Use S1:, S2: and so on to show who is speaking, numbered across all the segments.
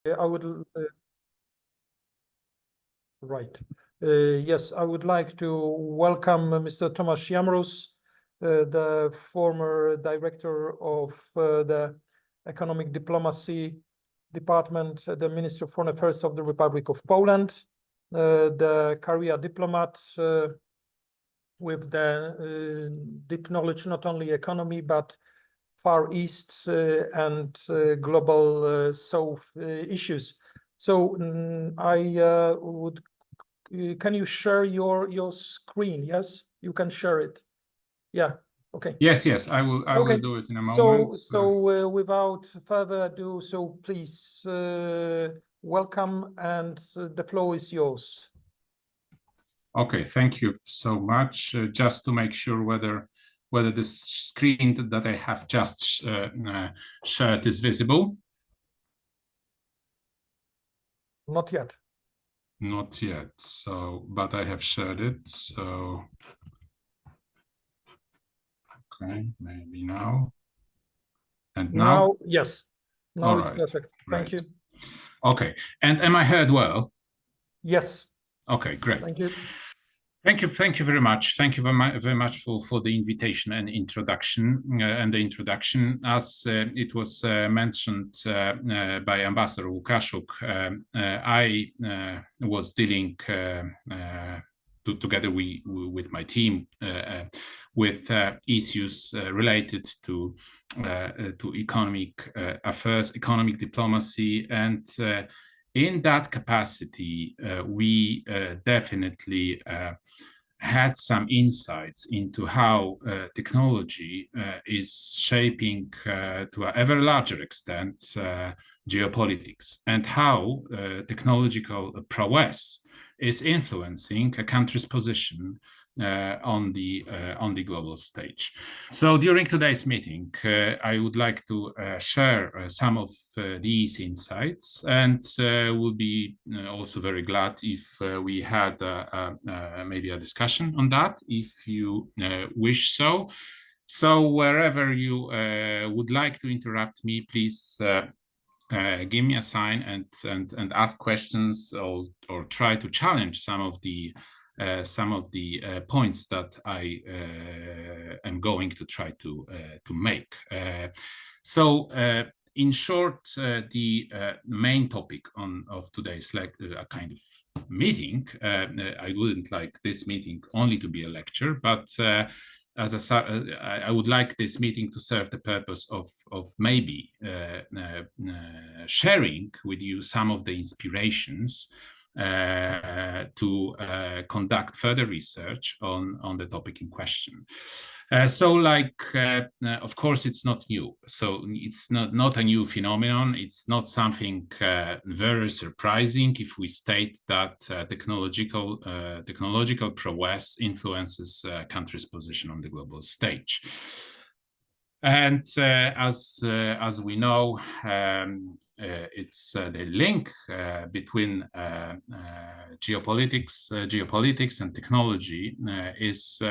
S1: I would yes, I would like to welcome Mr. Tomasz Jamroz, the former director of the Economic Diplomacy Department at the Ministry of Foreign Affairs of the Republic of Poland, the career diplomat with the deep knowledge not only economy but Far East and global South issues. So I would. Can you share your screen? Yes, you can share it. Yeah. Okay.
S2: Yes. I will. I will do it in a moment.
S1: So without further ado, so please welcome, and the floor is yours.
S2: Okay. Thank you so much. Just to make sure whether the screen that I have just shared is visible.
S1: Not yet.
S2: Not yet. So, but I have shared it. So, okay, maybe now. And now?
S1: Yes. Now it's perfect. Thank you.
S2: Okay. And am I heard well?
S1: Yes.
S2: Okay, great.
S1: Thank you.
S2: Thank you very much. Thank you very much for the invitation and introduction. As it was mentioned by Ambassador Łukaszuk, I was dealing together with my team with issues related to economic affairs, economic diplomacy, and in that capacity, we definitely had some insights into how technology is shaping to an ever larger extent geopolitics, and how technological prowess is influencing a country's position on the global stage. So during today's meeting, I would like to share some of these insights, and would be also very glad if we had maybe a discussion on that, if you wish so. So wherever you would like to interrupt me, please give me a sign and ask questions, or try to challenge some of the points that I am going to try to make. So in short, the main topic of today's kind of meeting, I wouldn't like this meeting only to be a lecture, but I would like this meeting to serve the purpose of maybe sharing with you some of the inspirations to conduct further research on the topic in question. Of course, it's not new. So it's not a new phenomenon. It's not something very surprising if we state that technological prowess influences a country's position on the global stage. And as we know, it's the link between geopolitics and technology is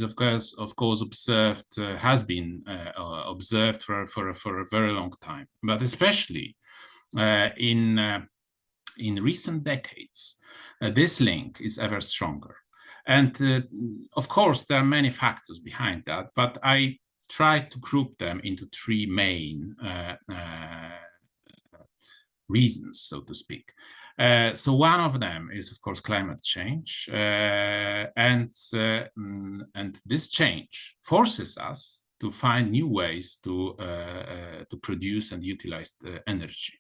S2: of course observed, has been observed for a very long time, but especially in recent decades, this link is ever stronger. And of course, there are many factors behind that, but I try to group them into three main reasons, so to speak. So one of them is, of course, climate change, and this change forces us to find new ways to produce and utilize the energy.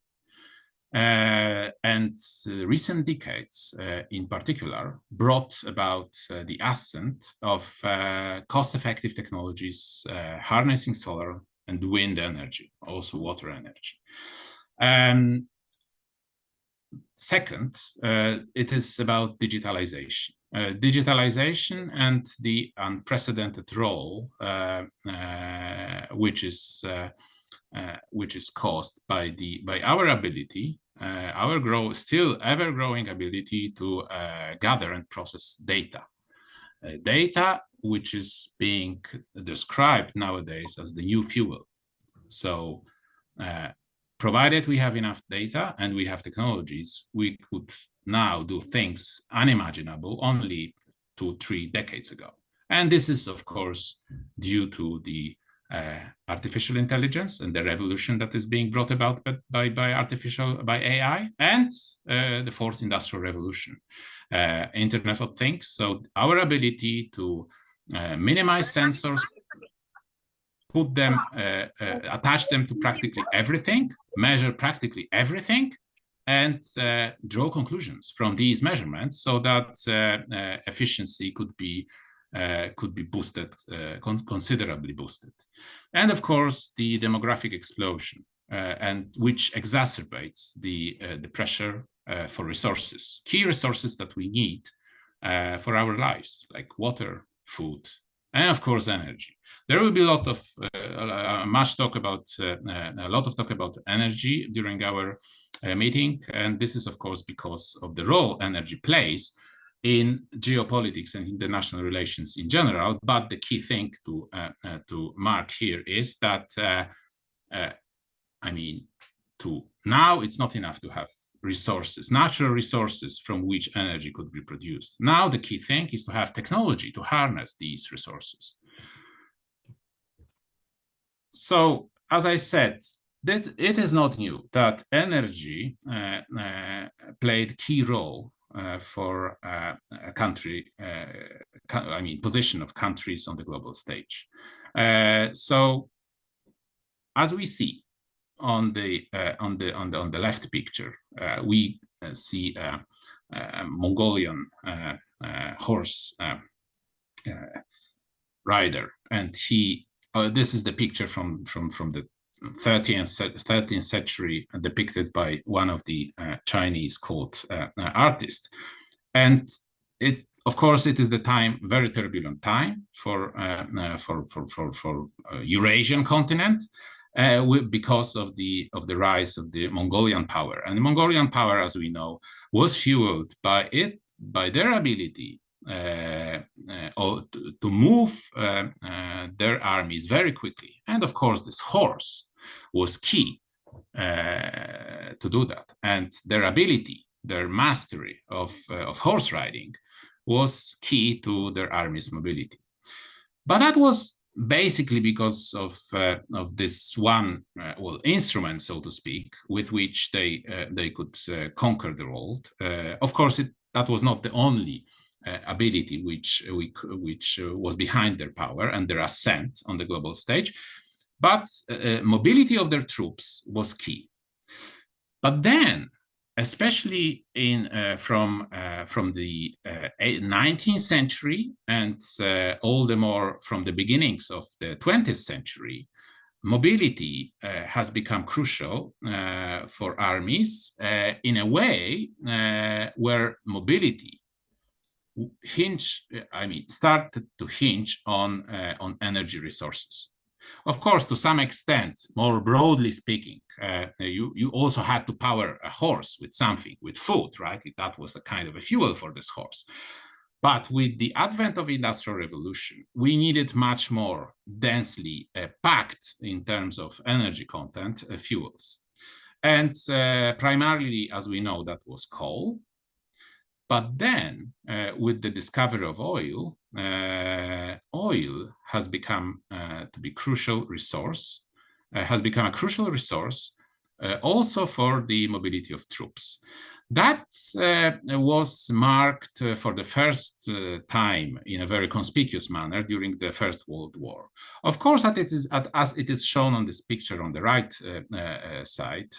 S2: And recent decades, in particular, brought about the ascent of cost-effective technologies, harnessing solar and wind energy, also water energy. Second, it is about digitalization. Digitalization and the unprecedented role which is caused by our ability, our still ever-growing ability to gather and process data. Data which is being described nowadays as the new fuel. So provided we have enough data and we have technologies, we could now do things unimaginable only 2-3 decades ago. And this is, of course, due to the artificial intelligence and the revolution that is being brought about by AI, and the fourth industrial revolution, Internet of Things. So our ability to minimize sensors, put them, attach them to practically everything, measure practically everything, and draw conclusions from these measurements so that efficiency could be boosted, considerably boosted. And of course, the demographic explosion, and which exacerbates the pressure for resources, key resources that we need for our lives, like water, food, and of course, energy. There will be a lot of talk about energy during our meeting, and this is of course because of the role energy plays in geopolitics and international relations in general. But the key thing to mark here is that now it's not enough to have resources, natural resources from which energy could be produced. Now the key thing is to have technology to harness these resources. So, as I said, it is not new that energy played key role for a country, position of countries on the global stage. So, as we see on the left picture, we see a Mongolian horse rider, and he. This is the picture from the 13th century, depicted by one of the Chinese court artists. And of course, it is the time, very turbulent time for Eurasian continent, because of the rise of the Mongolian power. And the Mongolian power, as we know, was fueled by their ability to move their armies very quickly. And of course, this horse was key to do that. And their ability, their mastery of horse riding was key to their army's mobility. But that was basically because of this one instrument, so to speak, with which they could conquer the world. Of course, that was not the only ability which was behind their power and their ascent on the global stage, but mobility of their troops was key. But then, especially from the 19th century and all the more from the beginnings of the 20th century, mobility has become crucial for armies in a way where mobility started to hinge on energy resources. Of course, to some extent, more broadly speaking, you also had to power a horse with something, with food, right? That was a kind of a fuel for this horse. But with the advent of the Industrial Revolution, we needed much more densely packed in terms of energy content fuels. And primarily, as we know, that was coal. But then, with the discovery of oil, oil has become to be crucial resource, has become a crucial resource also for the mobility of troops. That was marked for the first time in a very conspicuous manner during the First World War. Of course, as it is shown on this picture on the right side,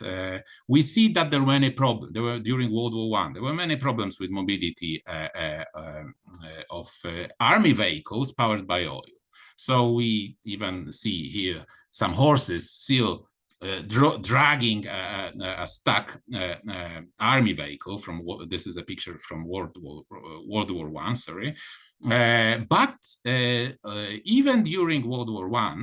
S2: we see that there were many problems. During World War I, there were many problems with mobility of army vehicles powered by oil. So we even see here some horses still dragging a stuck army vehicle from. This is a picture from World War I. Sorry, but even during World War I,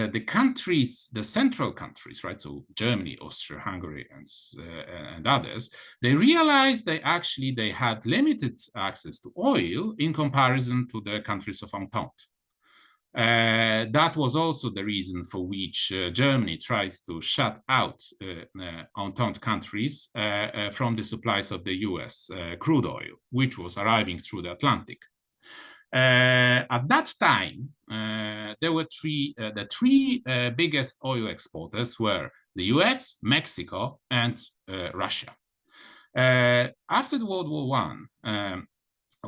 S2: the countries, the central countries, right? So Germany, Austria, Hungary, and others, they realized they had limited access to oil in comparison to the countries of Entente. That was also the reason for which Germany tries to shut out Entente countries from the supplies of the US crude oil, which was arriving through the Atlantic. At that time, there were the three biggest oil exporters were the US, Mexico, and Russia. After the World War I,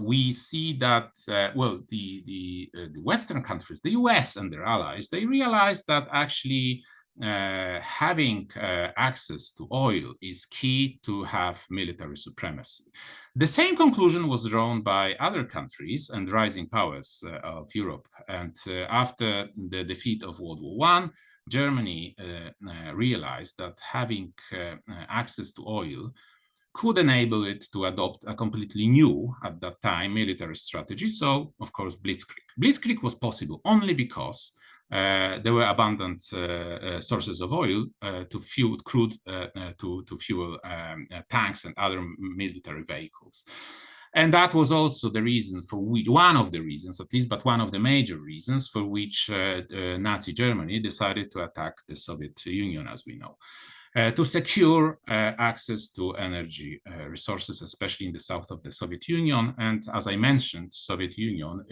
S2: we see that, well, the Western countries, the US and their allies, they realized that actually having access to oil is key to have military supremacy. The same conclusion was drawn by other countries and rising powers of Europe. And after the defeat of World War I, Germany realized that having access to oil could enable it to adopt a completely new, at that time, military strategy. So, of course, blitzkrieg. Blitzkrieg was possible only because there were abundant sources of oil to fuel crude, to fuel tanks and other military vehicles. And that was also the reason for which, one of the reasons, at least, but one of the major reasons for which Nazi Germany decided to attack the Soviet Union, as we know. To secure access to energy resources, especially in the south of the Soviet Union. And as I mentioned, Soviet Union,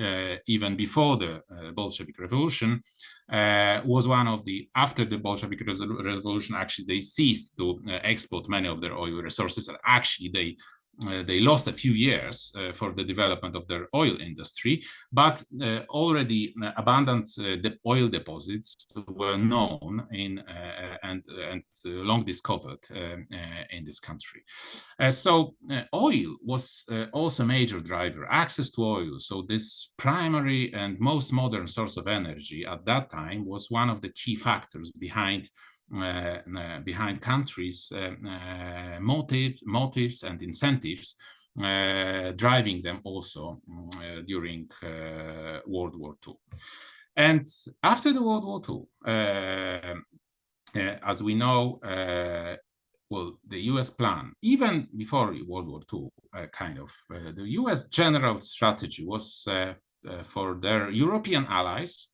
S2: even before the Bolshevik Revolution, was one of the, after the Bolshevik Revolution, actually they ceased to export many of their oil resources, and actually they lost a few years for the development of their oil industry, but already abundant oil deposits were known in and long discovered in this country. So oil was also a major driver, access to oil. So this primary and most modern source of energy at that time was one of the key factors behind countries' motives and incentives, driving them also during World War II. And after the World War II, as we know, well, the US plan, even before World War II, the US general strategy was for their European allies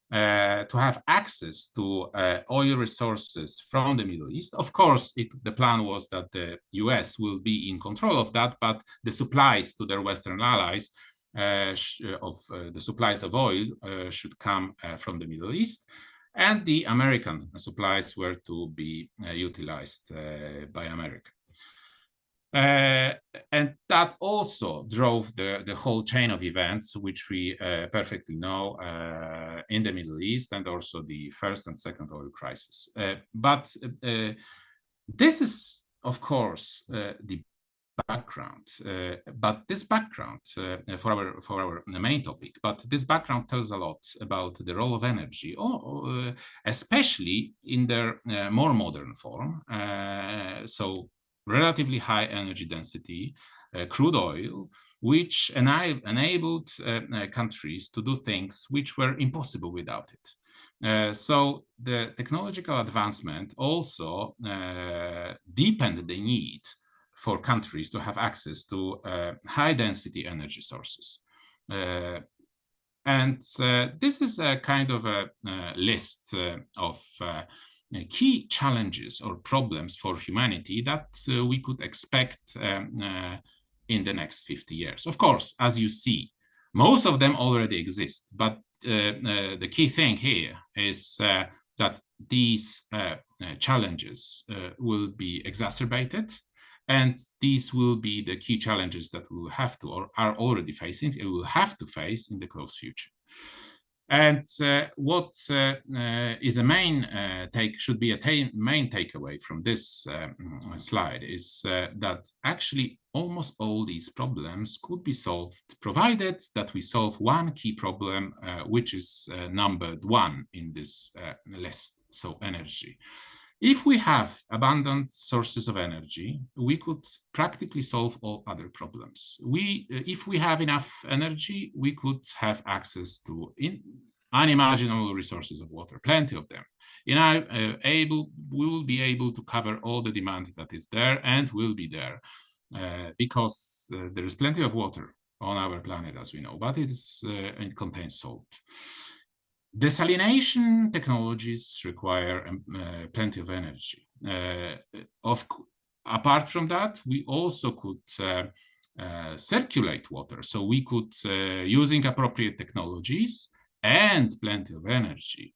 S2: to have access to oil resources from the Middle East. Of course, the plan was that the US will be in control of that, but the supplies to their Western allies the supplies of oil should come from the Middle East, and the American supplies were to be utilized by America. And that also drove the whole chain of events, which we perfectly know in the Middle East, and also the first and second oil crisis. But this is, of course, the background. But this background for our main topic. But this background tells a lot about the role of energy, especially in their more modern form. So relatively high energy density, crude oil, which enabled countries to do things which were impossible without it. So the technological advancement also deepened the need for countries to have access to high density energy sources. And this is a kind of a list of key challenges or problems for humanity that we could expect in the next 50 years. Of course, as you see, most of them already exist, but the key thing here is that these challenges will be exacerbated, and these will be the key challenges that we will have to, or are already facing, and we will have to face in the close future. And what is a main should be a main takeaway from this slide is that actually almost all these problems could be solved, provided that we solve one key problem, which is numbered 1 in this list, so energy. If we have abundant sources of energy, we could practically solve all other problems. If we have enough energy, we could have access to unimaginable resources of water, plenty of them. We will be able to cover all the demand that is there and will be there because there is plenty of water on our planet, as we know, but it contains salt. Desalination technologies require plenty of energy. Apart from that, we also could circulate water. So we could, using appropriate technologies and plenty of energy,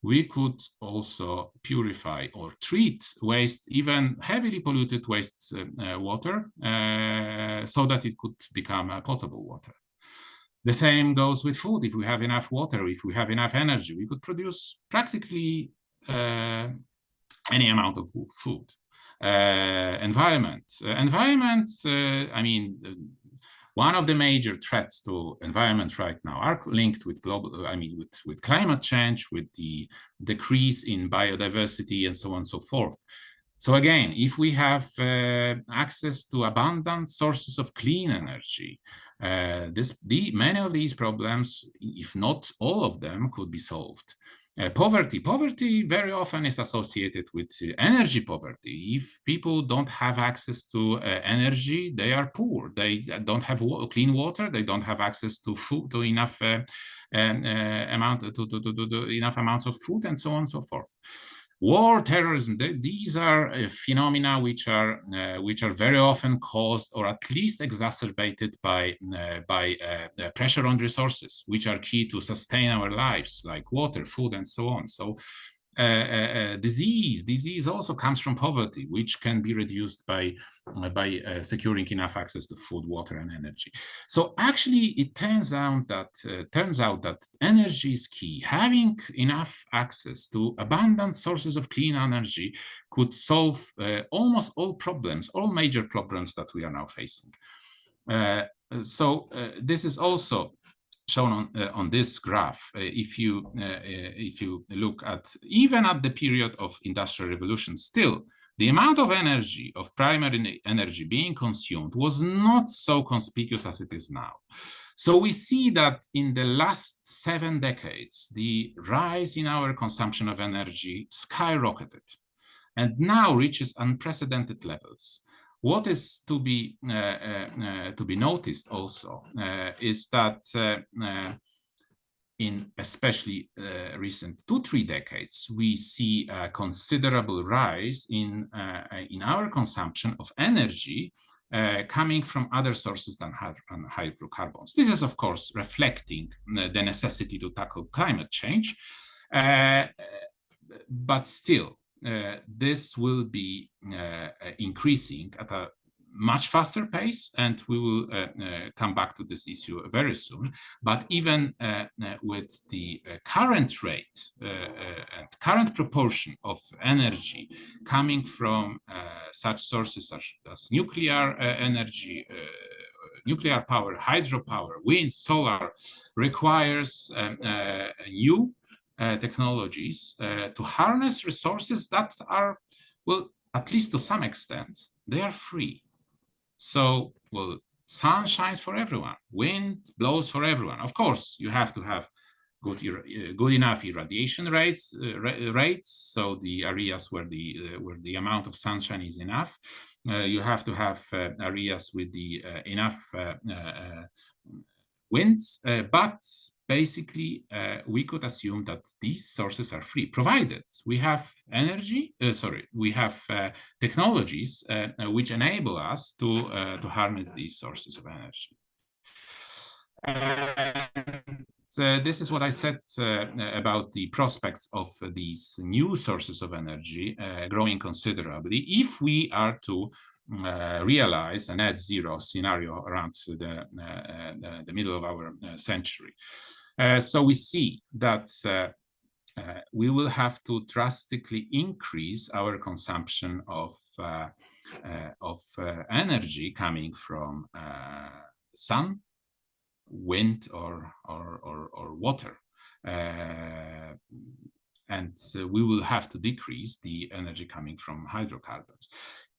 S2: we could also purify or treat waste, even heavily polluted waste water, so that it could become potable water. The same goes with food. If we have enough water, if we have enough energy, we could produce practically any amount of food. Environment, I mean, one of the major threats to environment right now are linked with with climate change, with the decrease in biodiversity, and so on and so forth. So again, if we have access to abundant sources of clean energy, many of these problems, if not all of them, could be solved. Poverty very often is associated with energy poverty. If people don't have access to energy, they are poor. They don't have clean water. They don't have access to food, to enough enough amounts of food, and so on and so forth. War, terrorism, these are phenomena which are very often caused or at least exacerbated by pressure on resources, which are key to sustain our lives, like water, food, and so on. So disease also comes from poverty, which can be reduced by securing enough access to food, water, and energy. So actually, it turns out that energy is key. Having enough access to abundant sources of clean energy could solve almost all problems, all major problems that we are now facing. This is also shown on this graph. If you look at even at the period of Industrial Revolution, still the amount of energy, of primary energy being consumed, was not so conspicuous as it is now. So we see that in the last 7 decades, the rise in our consumption of energy skyrocketed and now reaches unprecedented levels. What is to be noticed also is that in especially recent 2-3 decades, we see a considerable rise in our consumption of energy coming from other sources than hydrocarbons. This is, of course, reflecting the necessity to tackle climate change, but still, this will be increasing at a much faster pace, and we will come back to this issue very soon. But even with the current rate and current proportion of energy coming from such sources as nuclear energy, nuclear power, hydropower, wind, solar, requires new technologies to harness resources that are, well, at least to some extent, they are free. So, well, sun shines for everyone, wind blows for everyone. Of course, you have to have good enough irradiation rates, so the areas where the amount of sunshine is enough. You have to have areas with the enough winds, but basically, we could assume that these sources are free, provided we have we have technologies which enable us to harness these sources of energy. This is what I said about the prospects of these new sources of energy growing considerably if we are to realize a net zero scenario around the middle of our century. So we see that we will have to drastically increase our consumption of energy coming from sun, wind, or water. And we will have to decrease the energy coming from hydrocarbons.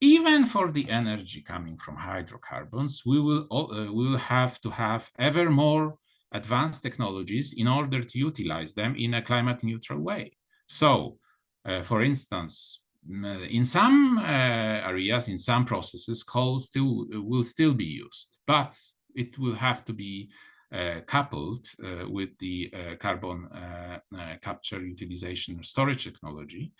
S2: Even for the energy coming from hydrocarbons, we will have to have ever more advanced technologies in order to utilize them in a climate neutral way. So, for instance, in some areas, in some processes, coal will still be used, but it will have to be coupled with the carbon capture, utilization, or storage technology.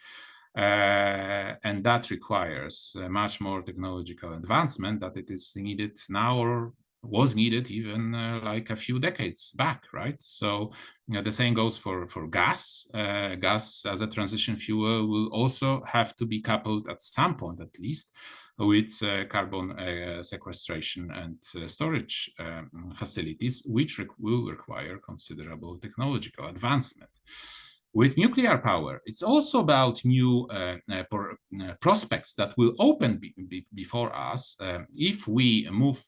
S2: And that requires much more technological advancement that it is needed now or was needed even like a few decades back, right? So the same goes for gas. Gas as a transition fuel will also have to be coupled at some point, at least, with carbon sequestration and storage facilities, which will require considerable technological advancement. With nuclear power, it's also about new prospects that will open before us if we move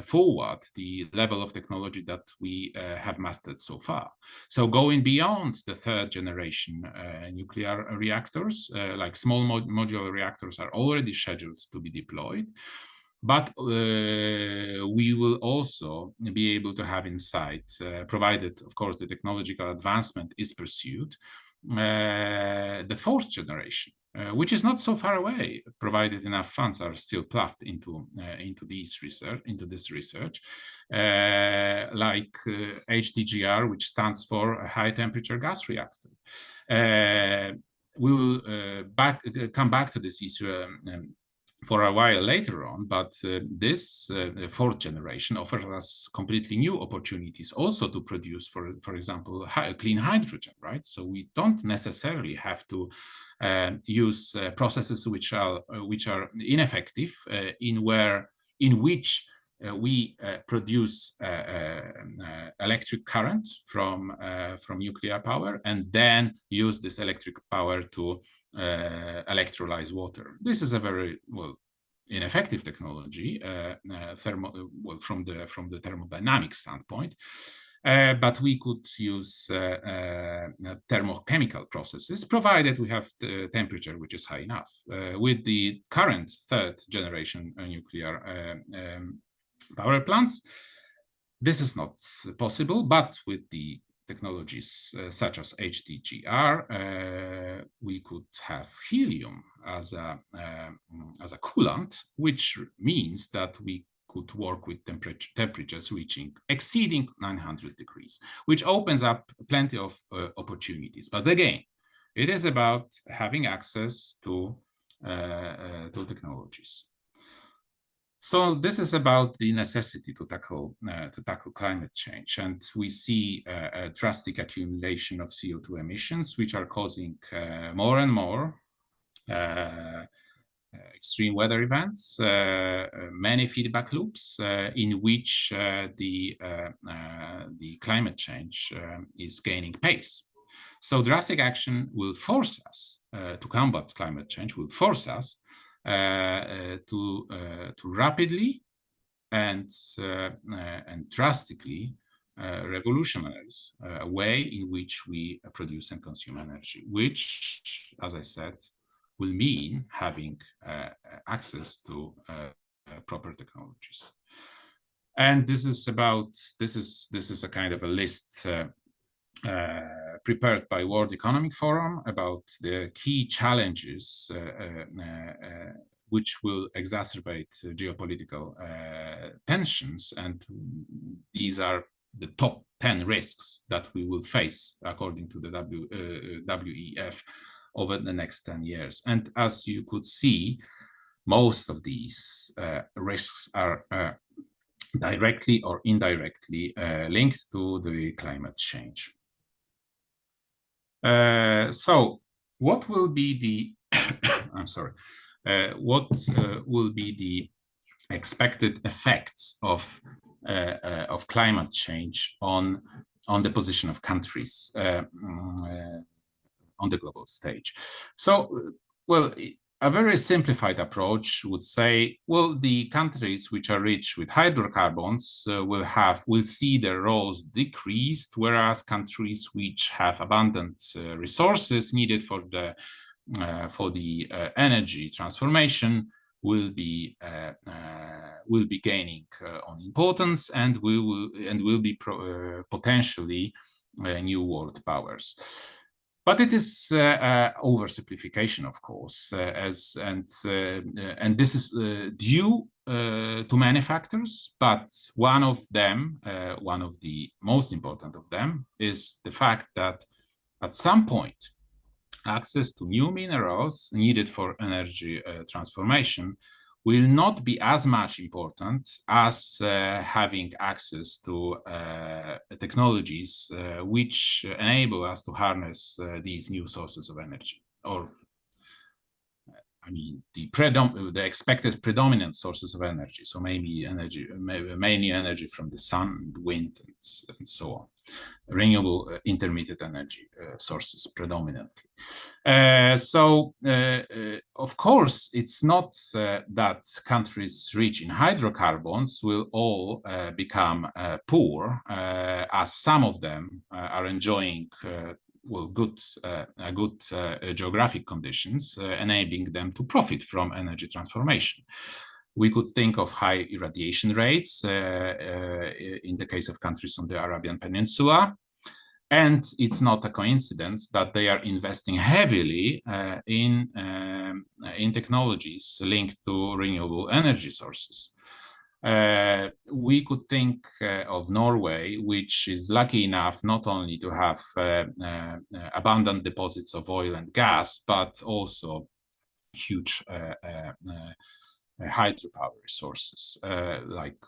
S2: forward the level of technology that we have mastered so far. So going beyond the third generation nuclear reactors, like small modular reactors are already scheduled to be deployed. But we will also be able to have insight, provided, of course, the technological advancement is pursued, the fourth generation, which is not so far away, provided enough funds are still plugged into this research, like HDGR, which stands for a high temperature gas reactor. We will come back to this issue for a while later on, but this fourth generation offers us completely new opportunities also to produce, for example, clean hydrogen, right? So we don't necessarily have to use processes which are ineffective, in which we produce electric current from nuclear power and then use this electric power to electrolyze water. This is a very ineffective technology from the thermodynamic standpoint. But we could use thermochemical processes, provided we have the temperature which is high enough. With the current third generation nuclear power plants, this is not possible, but with the technologies such as HDGR, we could have helium as a coolant, which means that we could work with temperatures exceeding 900 degrees, which opens up plenty of opportunities. But again, it is about having access to technologies. So this is about the necessity to tackle climate change, and we see a drastic accumulation of CO2 emissions, which are causing more and more extreme weather events, many feedback loops in which the climate change is gaining pace. So drastic action will force us to combat climate change, will force us to rapidly and drastically revolutionize a way in which we produce and consume energy, which, as I said, will mean having access to proper technologies. And this is a kind of a list prepared by World Economic Forum about the key challenges which will exacerbate geopolitical tensions. And these are the top 10 risks that we will face, according to the WEF, over the next 10 years. And as you could see, most of these risks are directly or indirectly linked to the climate change. So what will be the what will be the expected effects of climate change on the position of countries on the global stage? So, well, a very simplified approach would say, well, the countries which are rich with hydrocarbons will see their roles decreased, whereas countries which have abundant resources needed for the energy transformation will be gaining on importance and will be potentially new world powers. But it is oversimplification, of course, and this is due to many factors, but one of them, one of the most important of them, is the fact that at some point, access to new minerals needed for energy transformation will not be as much important as having access to technologies which enable us to harness these new sources of energy, or I mean, the expected predominant sources of energy. So maybe mainly energy from the sun, wind, and so on. Renewable intermittent energy sources predominantly. Of course, it's not that countries rich in hydrocarbons will all become poor, as some of them are enjoying good geographic conditions, enabling them to profit from energy transformation. We could think of high irradiation rates in the case of countries on the Arabian Peninsula. And it's not a coincidence that they are investing heavily in technologies linked to renewable energy sources. We could think of Norway, which is lucky enough not only to have abundant deposits of oil and gas, but also huge hydropower resources. Like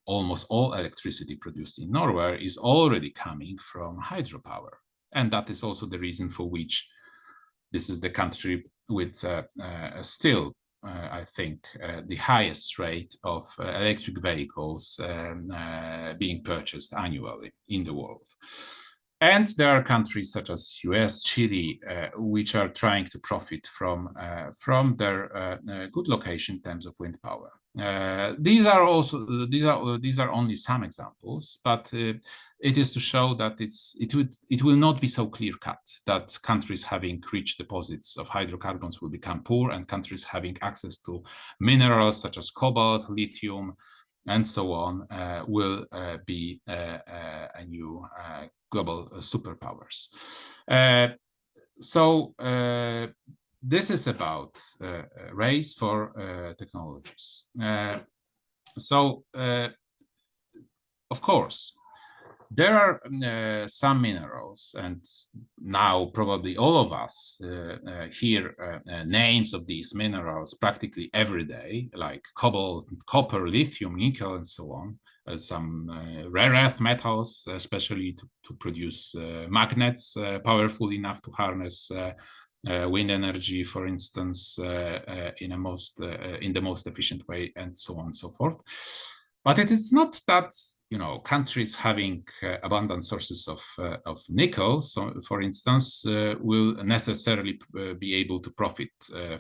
S2: almost all electricity produced in Norway is already coming from hydropower. And that is also the reason for which this is the country with still, I think, the highest rate of electric vehicles being purchased annually in the world. And there are countries such as US, Chile, which are trying to profit from their good location in terms of wind power. These are only some examples, but it is to show that it will not be so clear-cut that countries having rich deposits of hydrocarbons will become poor, and countries having access to minerals such as cobalt, lithium, and so on will be a new global superpowers. This is about race for technologies. Of course, there are some minerals, and now probably all of us hear names of these minerals practically every day, like cobalt, copper, lithium, nickel, and so on. Some rare earth metals, especially to produce magnets powerful enough to harness wind energy, for instance, in the most efficient way, and so on and so forth. But it is not that countries having abundant sources of nickel, so for instance, will necessarily be able to profit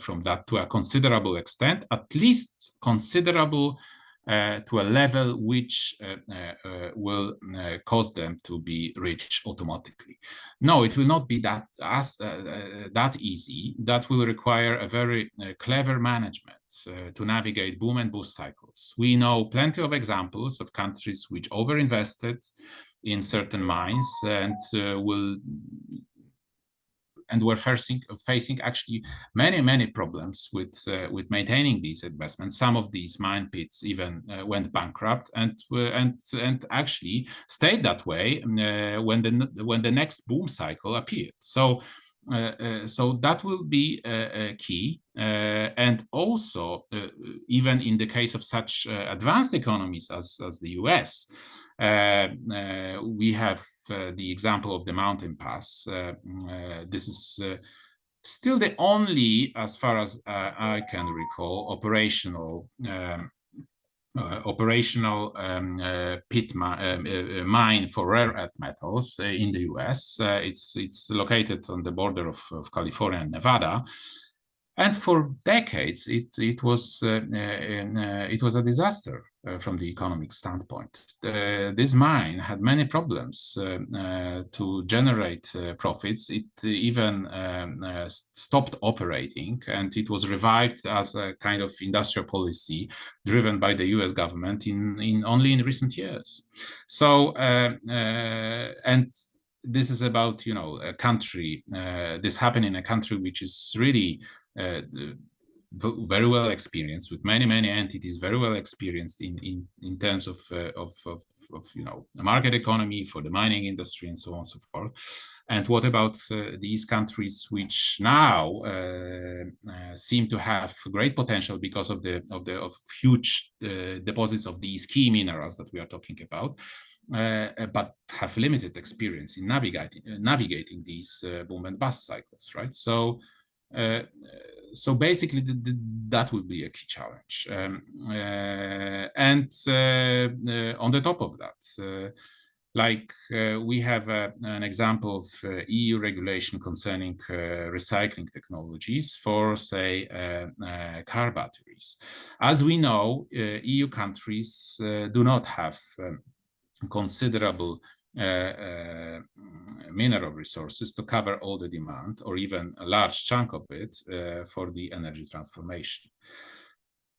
S2: from that to a considerable extent, at least considerable to a level which will cause them to be rich automatically. No, it will not be that easy. That will require a very clever management to navigate boom and bust cycles. We know plenty of examples of countries which overinvested in certain mines and were facing actually many problems with maintaining these investments. Some of these mine pits even went bankrupt and actually stayed that way when the next boom cycle appeared. So that will be key. And also, even in the case of such advanced economies as the US, we have the example of the Mountain Pass. This is still the only, as far as I can recall, operational pit mine for rare earth metals in the US. It's located on the border of California and Nevada. And for decades, it was a disaster from the economic standpoint. This mine had many problems to generate profits. It even stopped operating, and it was revived as a kind of industrial policy driven by the US government only in recent years. So, and this is about, a country, this happened in a country which is really very well experienced, with many entities, very well experienced in terms of market economy for the mining industry and so on and so forth. And what about these countries which now seem to have great potential because of huge deposits of these key minerals that we are talking about, but have limited experience in navigating these boom and bust cycles, right? So basically, that would be a key challenge. On the top of that, we have an example of EU regulation concerning recycling technologies for, say, car batteries. As we know, EU countries do not have considerable mineral resources to cover all the demand, or even a large chunk of it, for the energy transformation.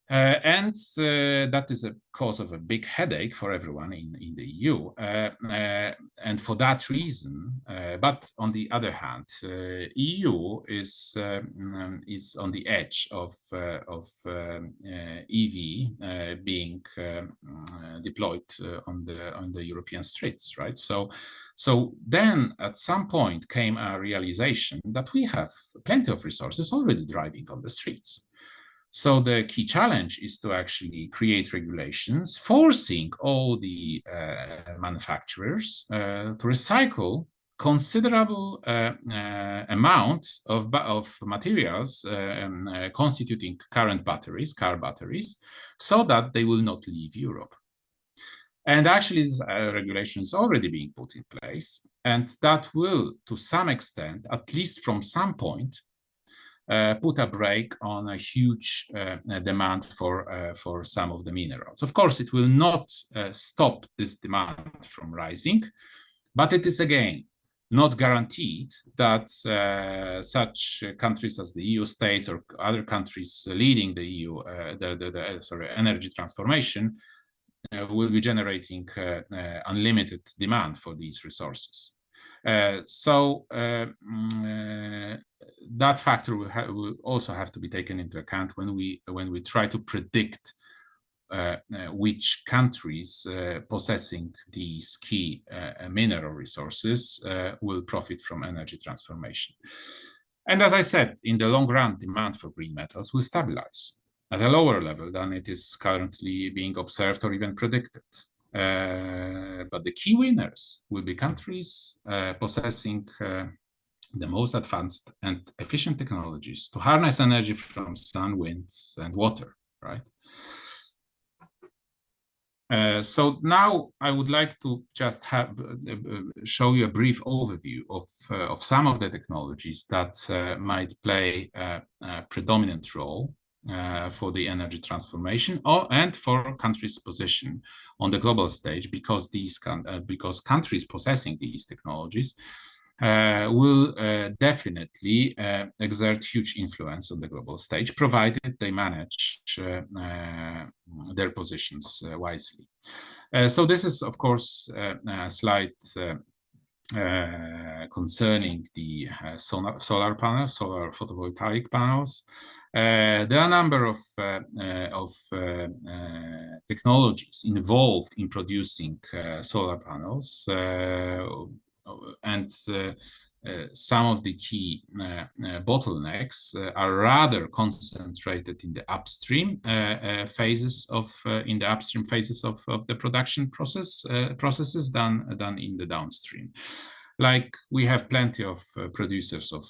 S2: That is a cause of a big headache for everyone in the EU. And for that reason, but on the other hand, EU is on the edge of EV being deployed on the European streets, right? So then at some point came a realization that we have plenty of resources already driving on the streets. So the key challenge is to actually create regulations forcing all the manufacturers to recycle considerable amount of materials constituting current batteries, car batteries, so that they will not leave Europe. And actually, this regulation is already being put in place, and that will, to some extent, at least from some point, put a brake on a huge demand for some of the minerals. Of course, it will not stop this demand from rising, but it is, again, not guaranteed that such countries as the EU states or other countries leading the EU, energy transformation, will be generating unlimited demand for these resources. That factor will also have to be taken into account when we try to predict which countries possessing these key mineral resources will profit from energy transformation. And as I said, in the long run, demand for green metals will stabilize at a lower level than it is currently being observed or even predicted. But the key winners will be countries possessing the most advanced and efficient technologies to harness energy from sun, wind, and water, right? So now I would like to just show you a brief overview of some of the technologies that might play a predominant role for the energy transformation and for countries' position on the global stage, because countries possessing these technologies will definitely exert huge influence on the global stage, provided they manage their positions wisely. So this is, of course, a slide concerning the solar panels, solar photovoltaic panels. There are a number of technologies involved in producing solar panels, and some of the key bottlenecks are rather concentrated in the upstream phases of the production processes than in the downstream. Like, we have plenty of producers of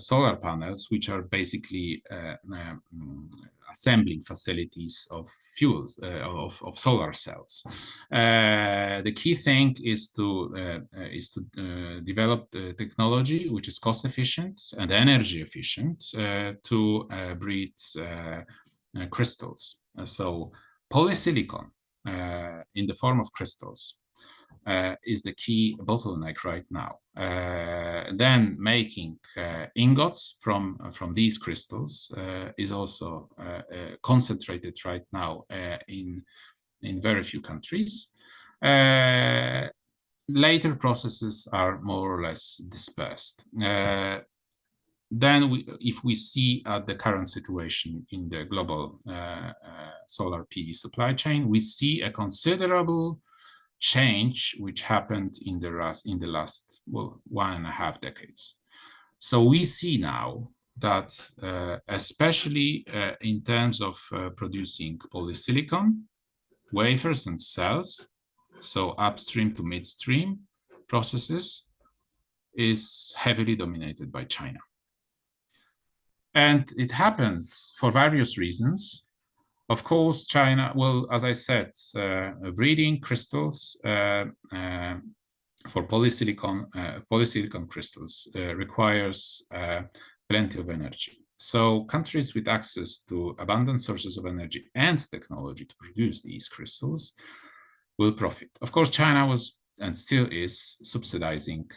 S2: solar panels, which are basically assembling facilities of fuels, of solar cells. The key thing is to develop the technology which is cost efficient and energy efficient to breed crystals. So polysilicon in the form of crystals is the key bottleneck right now. Then making ingots from these crystals is also concentrated right now in very few countries. Later processes are more or less dispersed. then if we see the current situation in the global solar PV supply chain, we see a considerable change which happened in the last well, 1.5 decades. So we see now that especially in terms of producing polysilicon, wafers and cells, so upstream to midstream processes, is heavily dominated by China. And it happened for various reasons. Of course, China, well, as I said, breeding crystals for polysilicon crystals requires plenty of energy. So countries with access to abundant sources of energy and technology to produce these crystals will profit. Of course, China was and still is subsidizing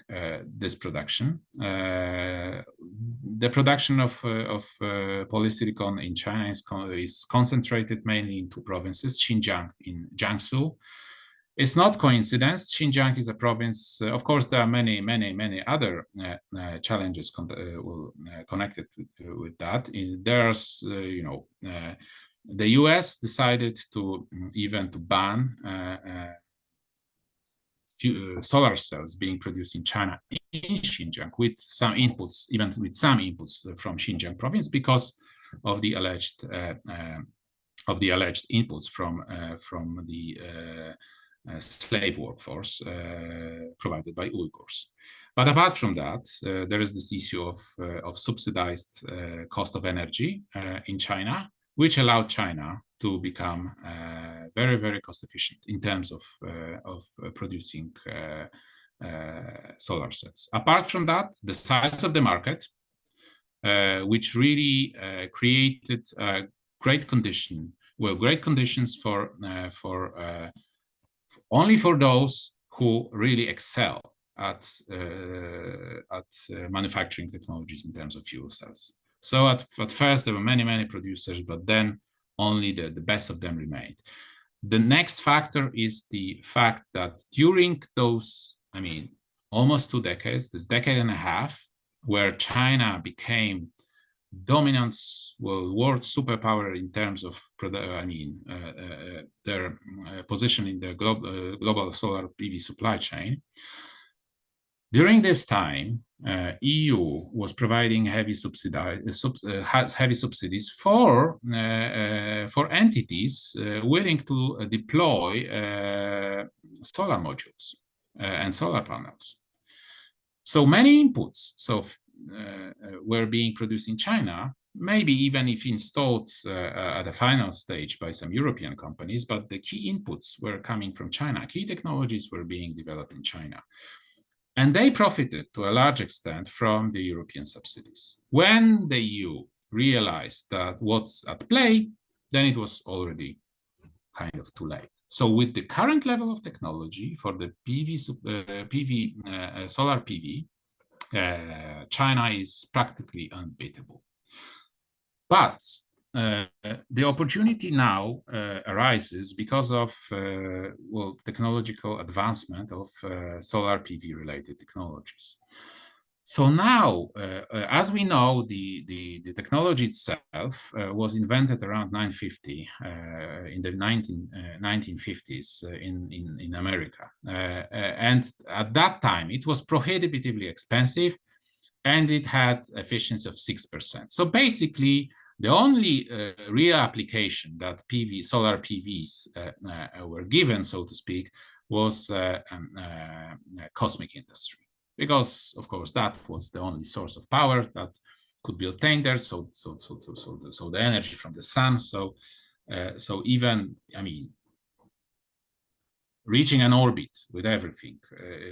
S2: this production. The production of polysilicon in China is concentrated mainly in 2 provinces, Xinjiang in Jiangsu. It's not coincidence. Xinjiang is a province. Of course, there are many other challenges connected with that. There's, the US decided to even to ban solar cells being produced in China in Xinjiang with some inputs, even with some inputs from Xinjiang province, because of the alleged inputs from the slave workforce provided by Uyghurs. But apart from that, there is this issue of subsidized cost of energy in China, which allowed China to become very, very cost efficient in terms of producing solar cells. Apart from that, the size of the market, which really created great conditions for only for those who really excel at manufacturing technologies in terms of fuel cells. So at first there were many producers, but then only the best of them remained. The next factor is the fact that during those, almost 2 decades, this decade and a half, where China became dominant world superpower in terms of their position in the global solar PV supply chain. During this time, EU was providing heavy subsidies for entities willing to deploy solar modules and solar panels. So many inputs were being produced in China, maybe even if installed at a final stage by some European companies, but the key inputs were coming from China. Key technologies were being developed in China. And they profited to a large extent from the European subsidies. When the EU realized that what's at play, then it was already kind of too late. So with the current level of technology for the solar PV, China is practically unbeatable. But the opportunity now arises because of technological advancement of solar PV related technologies. So now, as we know, the technology itself was invented around 1950 in the 1950s in America, and at that time it was prohibitively expensive, and it had efficiency of 6%. So basically, the only real application that solar PVs were given, so to speak, was cosmic industry, because of course that was the only source of power that could be obtained there. So the energy from the sun. So even reaching an orbit with everything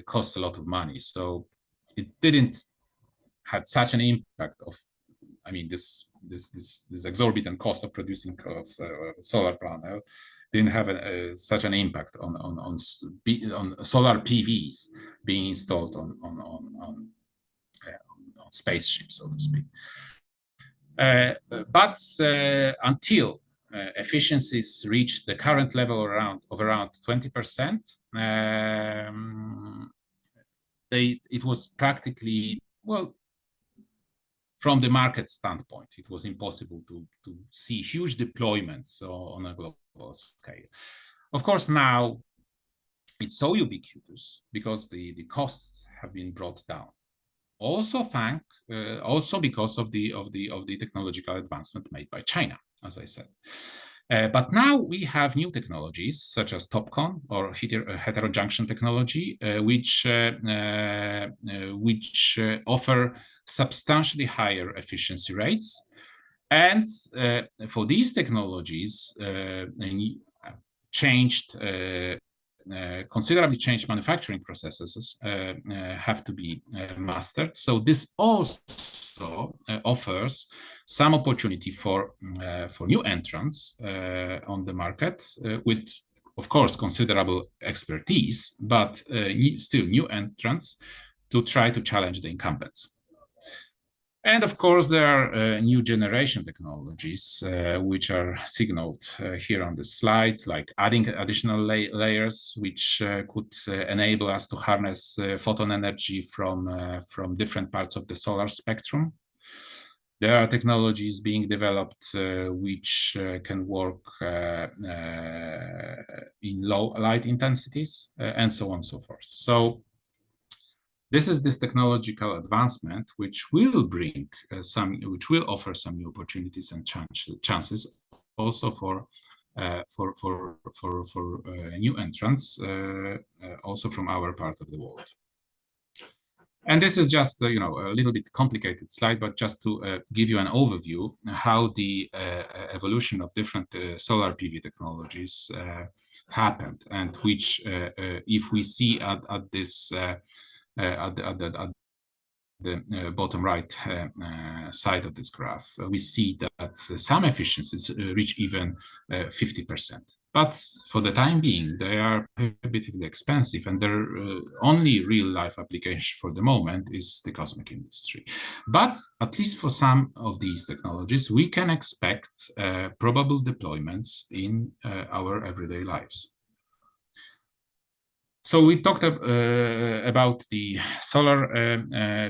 S2: costs a lot of money. So it didn't had such an impact of. This exorbitant cost of producing a solar panel didn't have such an impact on solar PVs being installed on spaceships, so to speak. But until efficiencies reached the current level of around 20%, it was practically from the market standpoint, it was impossible to see huge deployments on a global scale. Of course, now it's so ubiquitous because the costs have been brought down. Also because of the technological advancement made by China, as I said. But now we have new technologies such as TOPCon or heterojunction technology, which offer substantially higher efficiency rates. And for these technologies, considerably changed manufacturing processes have to be mastered. So this also offers some opportunity for new entrants on the market with, of course, considerable expertise, but still new entrants to try to challenge the incumbents. And of course, there are new generation technologies which are signaled here on the slide, like adding additional layers, which could enable us to harness photon energy from different parts of the solar spectrum. There are technologies being developed which can work in low light intensities, and so on and so forth. So this is this technological advancement which will bring which will offer some new opportunities and chances also for new entrants, also from our part of the world. And this is just a little bit complicated slide, but just to give you an overview how the evolution of different solar PV technologies happened, and which, if we see at this at the bottom right side of this graph, we see that some efficiencies reach even 50%. But for the time being, they are prohibitively expensive, and their only real-life application for the moment is the cosmic industry. But at least for some of these technologies, we can expect probable deployments in our everyday lives. So we talked about the solar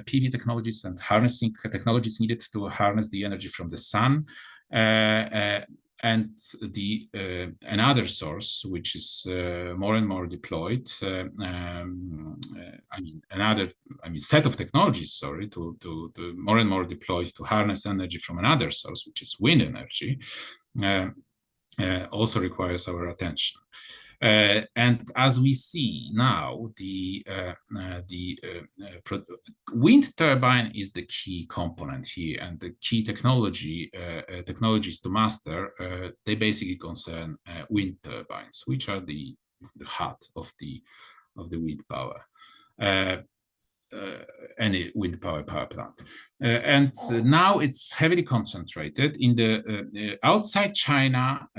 S2: PV technologies and harnessing technologies needed to harness the energy from the sun, and another source which is more and more deployed. Set of technologies, sorry, to more and more deployed to harness energy from another source, which is wind energy, also requires our attention. And as we see now, the wind turbine is the key component here, and the key technologies to master. They basically concern wind turbines, which are the heart of the wind power. Any wind power plant, and now it's heavily concentrated in the outside China.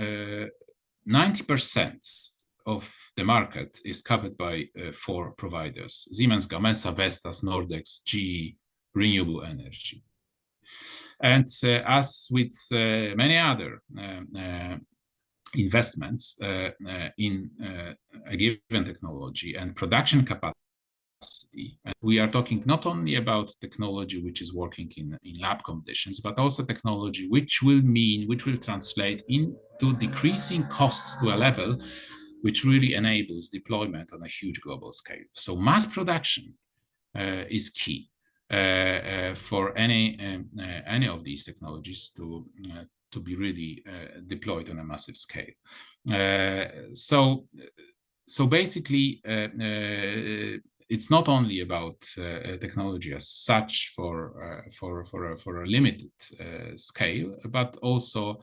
S2: 90% of the market is covered by 4 providers: Siemens, Gamesa, Vestas, Nordex, GE, Renewable Energy. And as with many other investments in a given technology and production capacity, we are talking not only about technology which is working in lab conditions, but also technology which will translate into decreasing costs to a level which really enables deployment on a huge global scale. So mass production is key for any of these technologies to be really deployed on a massive scale. So basically, it's not only about technology as such for a limited scale, but also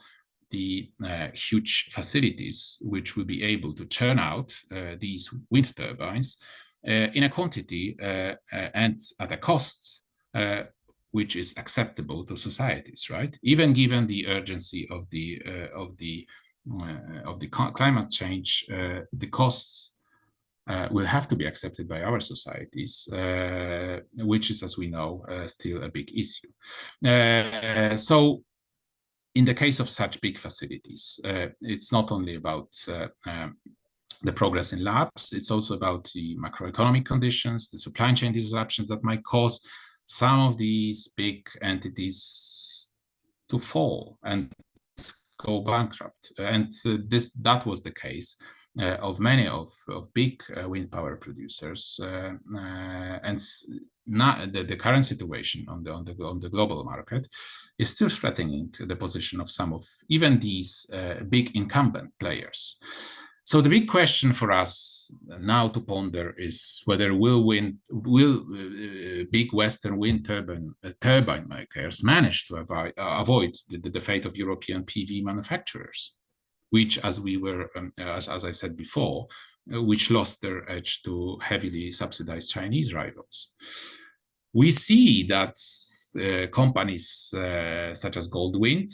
S2: the huge facilities which will be able to churn out these wind turbines in a quantity and at a cost which is acceptable to societies, right? Even given the urgency of the climate change, the costs will have to be accepted by our societies, which is, as we know, still a big issue. So in the case of such big facilities, it's not only about the progress in labs, it's also about the macroeconomic conditions, the supply chain disruptions that might cause some of these big entities to fall and go bankrupt. And that was the case of many of big wind power producers. And not the current situation on the global market is still threatening the position of some of even these big incumbent players. So the big question for us now to ponder is whether big Western wind turbine makers manage to avoid the fate of European PV manufacturers, which, as I said before, which lost their edge to heavily subsidized Chinese rivals. We see that companies such as Goldwind,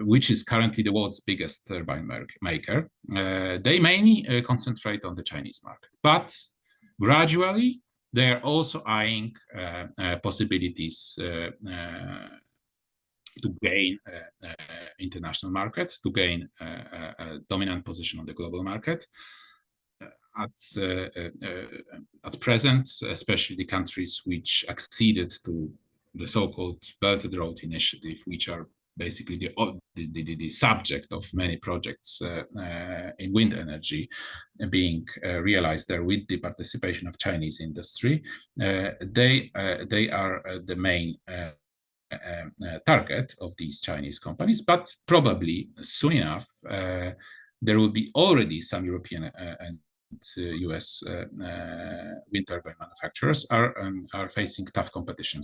S2: which is currently the world's biggest turbine maker, they mainly concentrate on the Chinese market. But gradually, they are also eyeing possibilities to gain international market, to gain a dominant position on the global market. At present, especially the countries which acceded to the so-called Belt and Road Initiative, which are basically the subject of many projects in wind energy being realized there with the participation of Chinese industry, they are the main target of these Chinese companies. But probably soon enough, there will be already some European and US wind turbine manufacturers are facing tough competition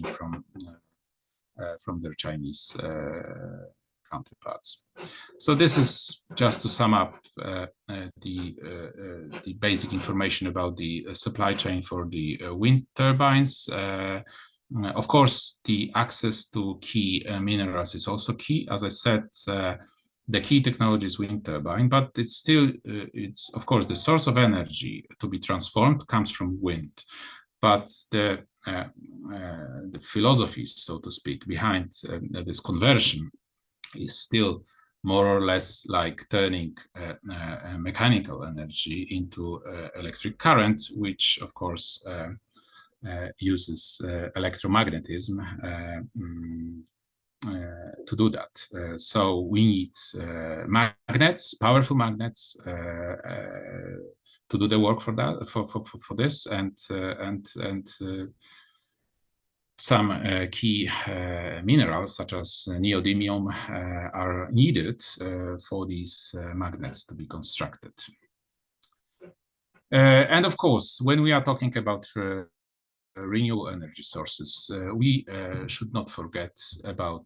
S2: from their Chinese counterparts. So this is just to sum up the basic information about the supply chain for the wind turbines. Of course, the access to key minerals is also key. As I said, the key technology is wind turbine, but it's still, of course, the source of energy to be transformed comes from wind. But the philosophy, so to speak, behind this conversion is still more or less like turning mechanical energy into electric current, which, of course, uses electromagnetism to do that. So we need magnets, powerful magnets, to do the work for that, for this, and some key minerals such as neodymium are needed for these magnets to be constructed. And of course, when we are talking about renewable energy sources, we should not forget about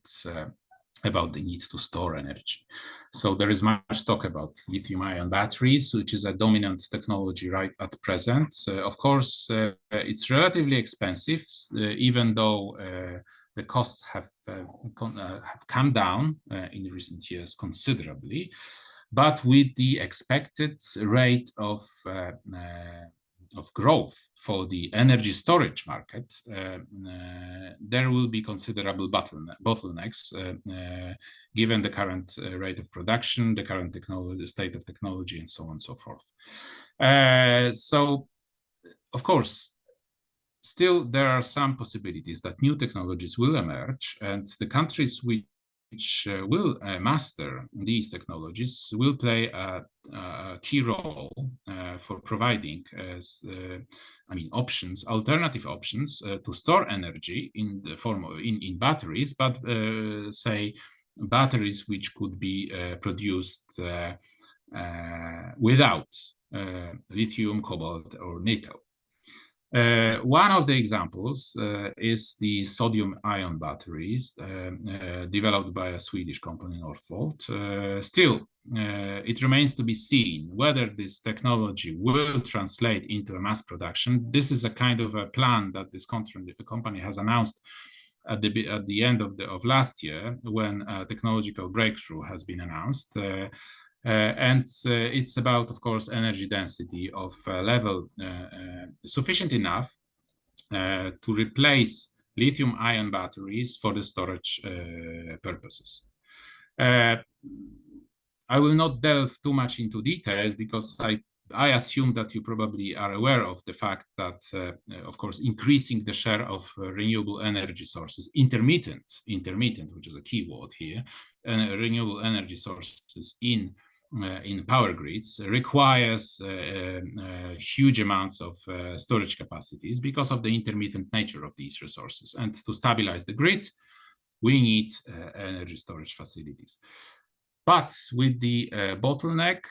S2: the need to store energy. So there is much talk about lithium-ion batteries, which is a dominant technology right at present. Of course, it's relatively expensive, even though the costs have come down in recent years considerably. But with the expected rate of growth for the energy storage market, there will be considerable bottlenecks given the current rate of production, the current technology, state of technology, and so on and so forth. So, of course, still there are some possibilities that new technologies will emerge, and the countries which will master these technologies will play a key role for providing, options, alternative options to store energy in the form of in batteries, but say batteries which could be produced without lithium, cobalt, or nickel. One of the examples is the sodium-ion batteries developed by a Swedish company, Northvolt. Still, it remains to be seen whether this technology will translate into a mass production. This is a kind of a plan that this company has announced at the end of last year, when a technological breakthrough has been announced. And it's about, of course, energy density of level sufficient enough to replace lithium-ion batteries for the storage purposes. I will not delve too much into details because I I assume that you probably are aware of the fact that, of course, increasing the share of renewable energy sources, intermittent, which is a key word here, renewable energy sources in power grids requires huge amounts of storage capacities because of the intermittent nature of these resources. And to stabilize the grid, we need energy storage facilities. But with the bottleneck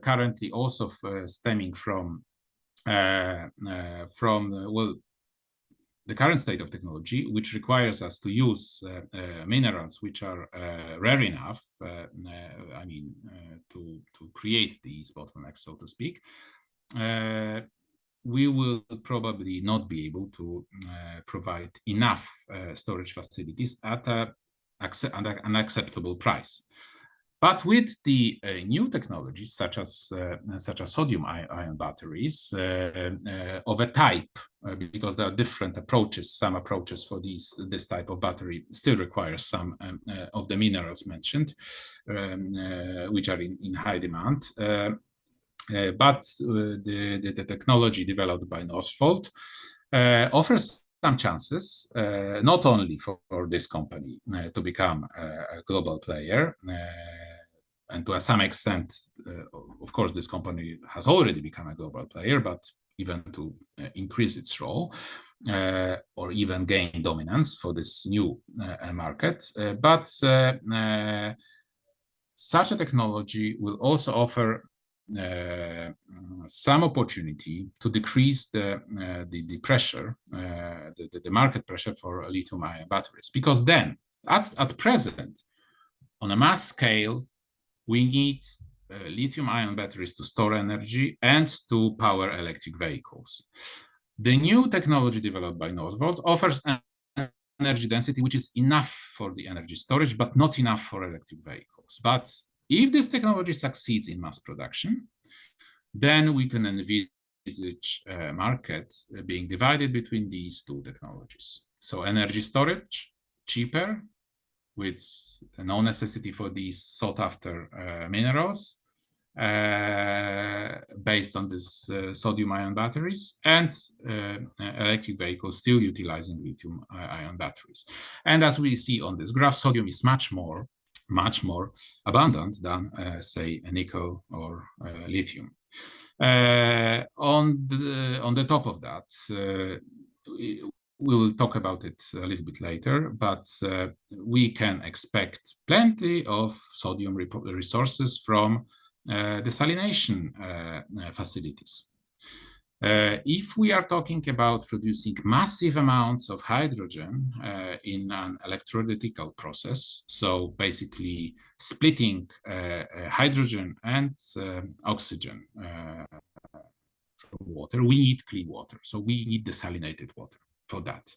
S2: currently also stemming from the current state of technology, which requires us to use minerals which are rare enough, to create these bottlenecks, so to speak, we will probably not be able to provide enough storage facilities at an acceptable price. But with the new technologies, such as sodium-ion batteries of a type, because there are different approaches. Some approaches for this type of battery still require some of the minerals mentioned, which are in high demand. But the technology developed by Northvolt offers some chances, not only for this company to become a global player, and to some extent, of course, this company has already become a global player, but even to increase its role or even gain dominance for this new market. But such a technology will also offer some opportunity to decrease the pressure, the market pressure for lithium-ion batteries, because then at present, on a mass scale, we need lithium-ion batteries to store energy and to power electric vehicles. The new technology developed by Northvolt offers an energy density which is enough for the energy storage, but not enough for electric vehicles. But if this technology succeeds in mass production, then we can envisage a market being divided between these two technologies. So energy storage, cheaper, with no necessity for these sought-after minerals, based on this sodium-ion batteries, and electric vehicles still utilizing lithium-ion batteries. And as we see on this graph, sodium is much more abundant than, say, nickel or lithium. On the top of that, we will talk about it a little bit later, but we can expect plenty of sodium resources from desalination facilities. If we are talking about producing massive amounts of hydrogen in an electrolytical process, so basically splitting hydrogen and oxygen from water, we need clean water. So we need desalinated water for that.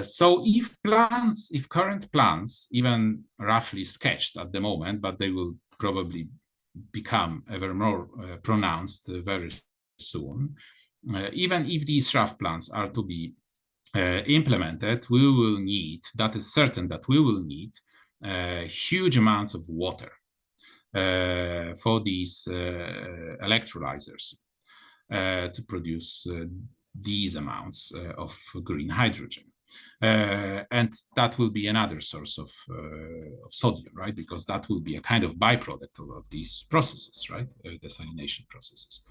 S2: So if current plans, even roughly sketched at the moment, but they will probably become ever more pronounced very soon, even if these rough plans are to be implemented, we will need, that is certain, that we will need huge amounts of water for these electrolyzers to produce these amounts of green hydrogen. And that will be another source of sodium, right? Because that will be a kind of byproduct of these processes, right? Desalination processes.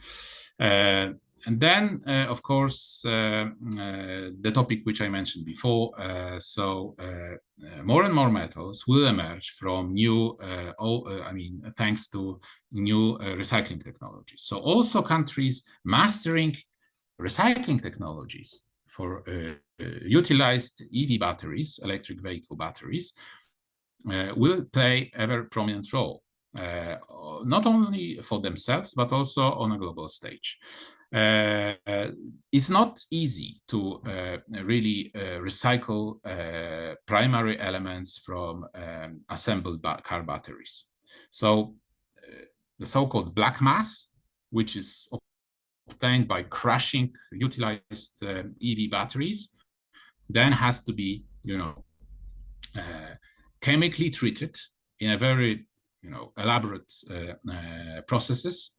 S2: And then, of course, the topic which I mentioned before, more and more metals will emerge from new, thanks to new recycling technologies. So also countries mastering recycling technologies for utilized EV batteries, electric vehicle batteries, will play a very prominent role, not only for themselves, but also on a global stage. It's not easy to really recycle primary elements from assembled car batteries. So the so-called black mass, which is obtained by crushing utilized EV batteries, then has to be, chemically treated in a very, elaborate processes,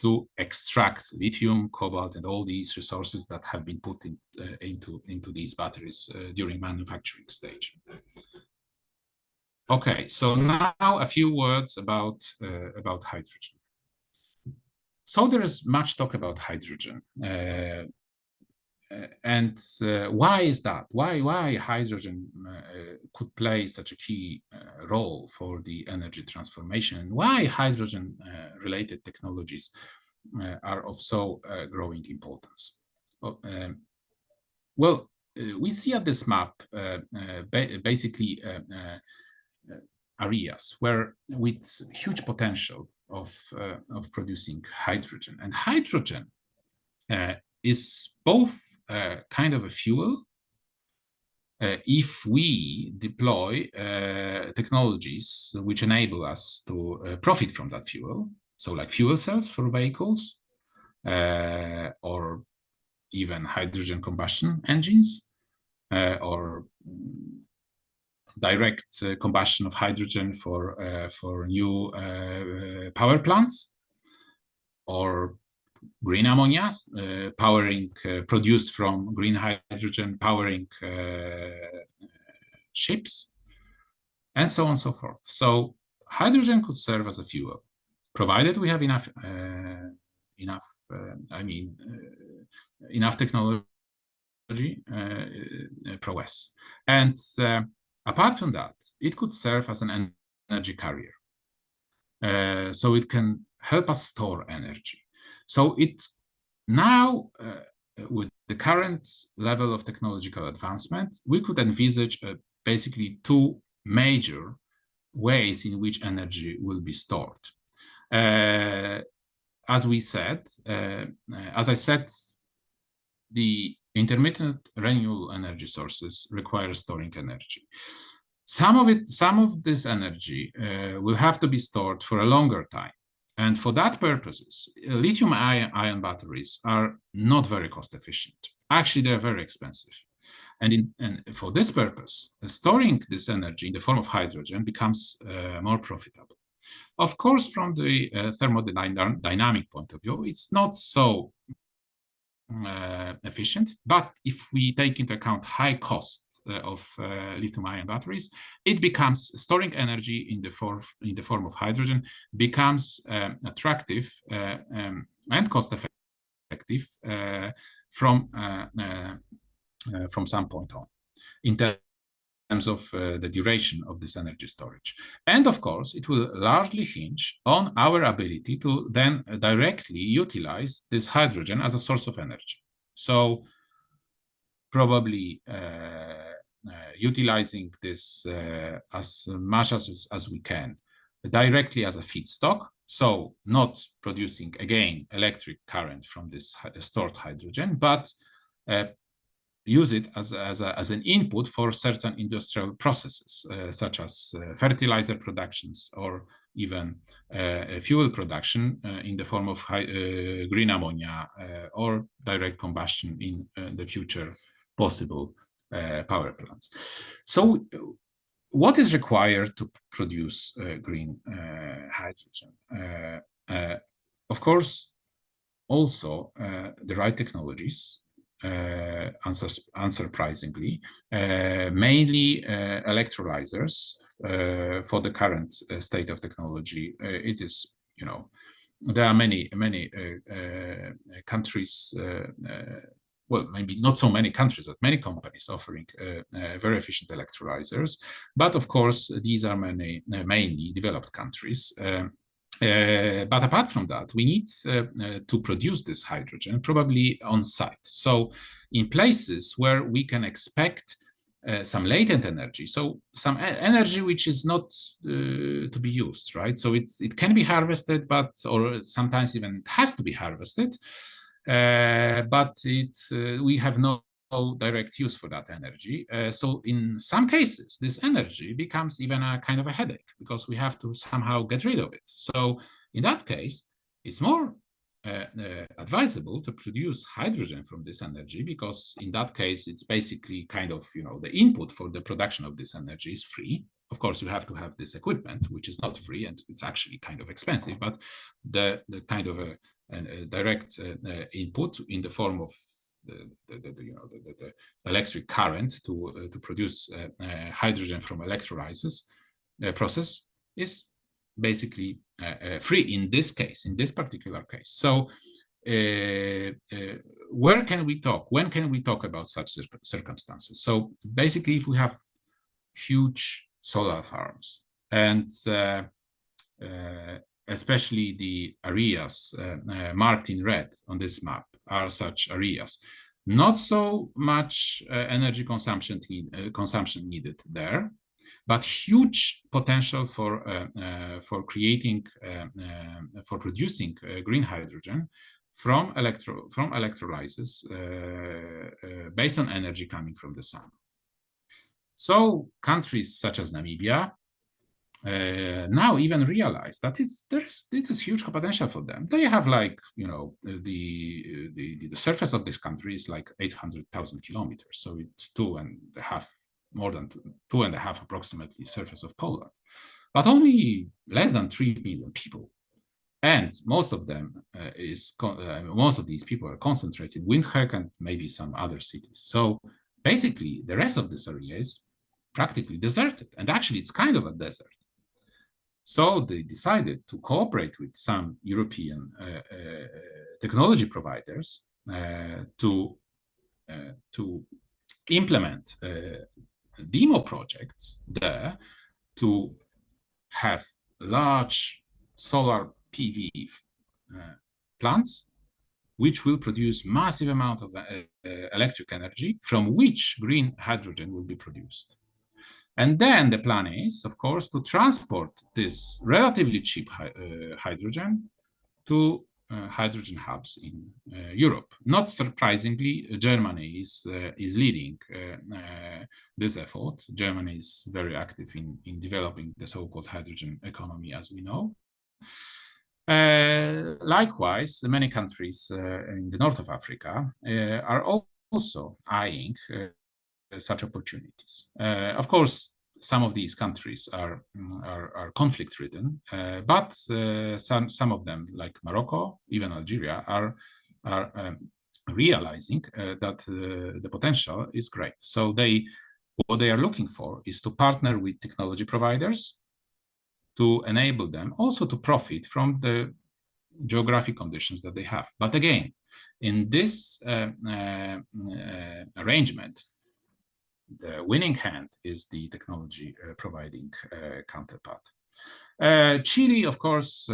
S2: to extract lithium, cobalt, and all these resources that have been put into these batteries during manufacturing stage. Okay, so now a few words about hydrogen. So there is much talk about hydrogen. Why is that? Why hydrogen could play such a key role for the energy transformation? Why hydrogen related technologies are of so growing importance? Well, we see at this map basically areas where with huge potential of producing hydrogen, and hydrogen is both kind of a fuel if we deploy technologies which enable us to profit from that fuel, so like fuel cells for vehicles or even hydrogen combustion engines or direct combustion of hydrogen for new power plants, or green ammonia powering produced from green hydrogen powering ships, and so on and so forth. So hydrogen could serve as a fuel, provided we have enough technology prowess. And apart from that, it could serve as an energy carrier. So it can help us store energy. So it now, with the current level of technological advancement, we could envisage basically two major ways in which energy will be stored. As I said, the intermittent renewable energy sources require storing energy. Some of this energy will have to be stored for a longer time. And for that purposes, lithium-ion batteries are not very cost efficient. Actually, they're very expensive. And for this purpose, storing this energy in the form of hydrogen becomes more profitable. Of course, from the thermodynamic point of view, it's not so efficient, but if we take into account high cost of lithium-ion batteries, it becomes storing energy in the form of hydrogen becomes attractive and cost-effective from some point on, in terms of the duration of this energy storage. And of course, it will largely hinge on our ability to then directly utilize this hydrogen as a source of energy. So probably utilizing this as much as we can directly as a feedstock, so not producing, again, electric current from this stored hydrogen, but use it as an input for certain industrial processes, such as fertilizer productions or even fuel production in the form of green ammonia or direct combustion in the future possible power plants. So what is required to produce green hydrogen? Of course, also the right technologies, unsurprisingly, mainly electrolyzers. For the current state of technology, it is, there are many countries, well, maybe not so many countries, but many companies offering very efficient electrolyzers. But of course, these are mainly developed countries. But apart from that, we need to produce this hydrogen probably on site. So in places where we can expect some latent energy, so some energy which is not to be used, right? So it can be harvested, or sometimes even it has to be harvested, but we have no direct use for that energy. So in some cases, this energy becomes even a kind of a headache because we have to somehow get rid of it. So in that case, it's more advisable to produce hydrogen from this energy, because in that case, it's basically kind of, the input for the production of this energy is free. Of course, you have to have this equipment, which is not free, and it's actually kind of expensive, but the kind of a direct input in the form of the electric current to produce hydrogen from electrolysis process is basically free in this case, in this particular case. So where can we talk? When can we talk about such circumstances? So basically, if we have huge solar farms, and especially the areas marked in red on this map are such areas, not so much energy consumption needed there, but huge potential for creating, for producing green hydrogen from electrolysis based on energy coming from the sun. So countries such as Namibia now even realize that it is huge potential for them. They have, like, the surface of this country is like 800,000 kilometers, so it's more than 2.5 approximately surface of Poland, but only less than 3 billion people, and most of these people are concentrated in Windhoek and maybe some other cities. So basically, the rest of this area is practically deserted, and actually it's kind of a desert. So they decided to cooperate with some European technology providers to implement demo projects there to have large solar PV plants, which will produce massive amount of electric energy, from which green hydrogen will be produced. And then the plan is, of course, to transport this relatively cheap hydrogen to hydrogen hubs in Europe. Not surprisingly, Germany is leading this effort. Germany is very active in developing the so-called hydrogen economy, as we know. Likewise, many countries in the north of Africa are also eyeing such opportunities. Of course, some of these countries are conflict-ridden, but some of them, like Morocco, even Algeria, are realizing that the potential is great. So what they are looking for is to partner with technology providers to enable them also to profit from the geographic conditions that they have. But again, in this arrangement, the winning hand is the technology providing counterpart. Chile, of course,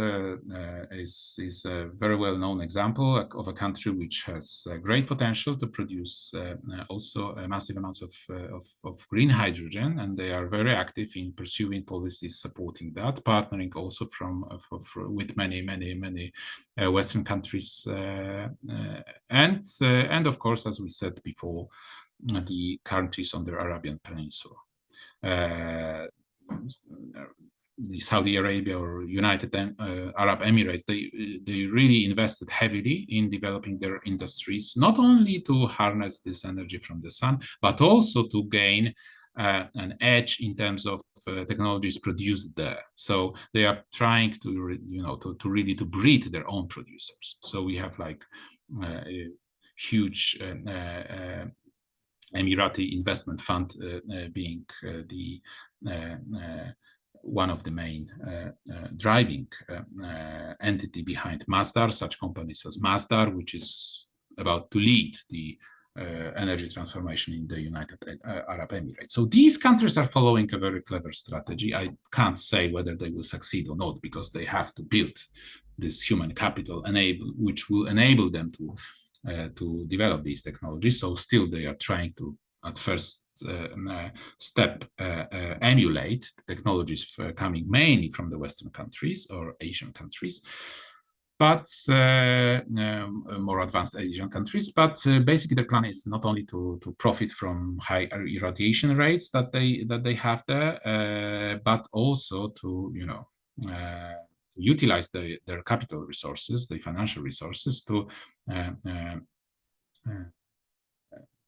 S2: is a very well-known example of a country which has great potential to produce also massive amounts of green hydrogen, and they are very active in pursuing policies supporting that, partnering also with many Western countries, and of course, as we said before, the countries on the Arabian Peninsula. The Saudi Arabia or United Arab Emirates, they really invested heavily in developing their industries, not only to harness this energy from the sun, but also to gain an edge in terms of technologies produced there. So they are trying to really breed their own producers. So we have like a huge Emirati investment fund being the one of the main driving entity behind Masdar, such companies as Masdar, which is about to lead the energy transformation in the United Arab Emirates. So these countries are following a very clever strategy. I can't say whether they will succeed or not, because they have to build this human capital which will enable them to develop these technologies. So still they are trying to, at first step, emulate technologies coming mainly from the Western countries or Asian countries, but more advanced Asian countries. But basically, the plan is not only to profit from high irradiation rates that they have there, but also to utilize their capital resources, their financial resources, to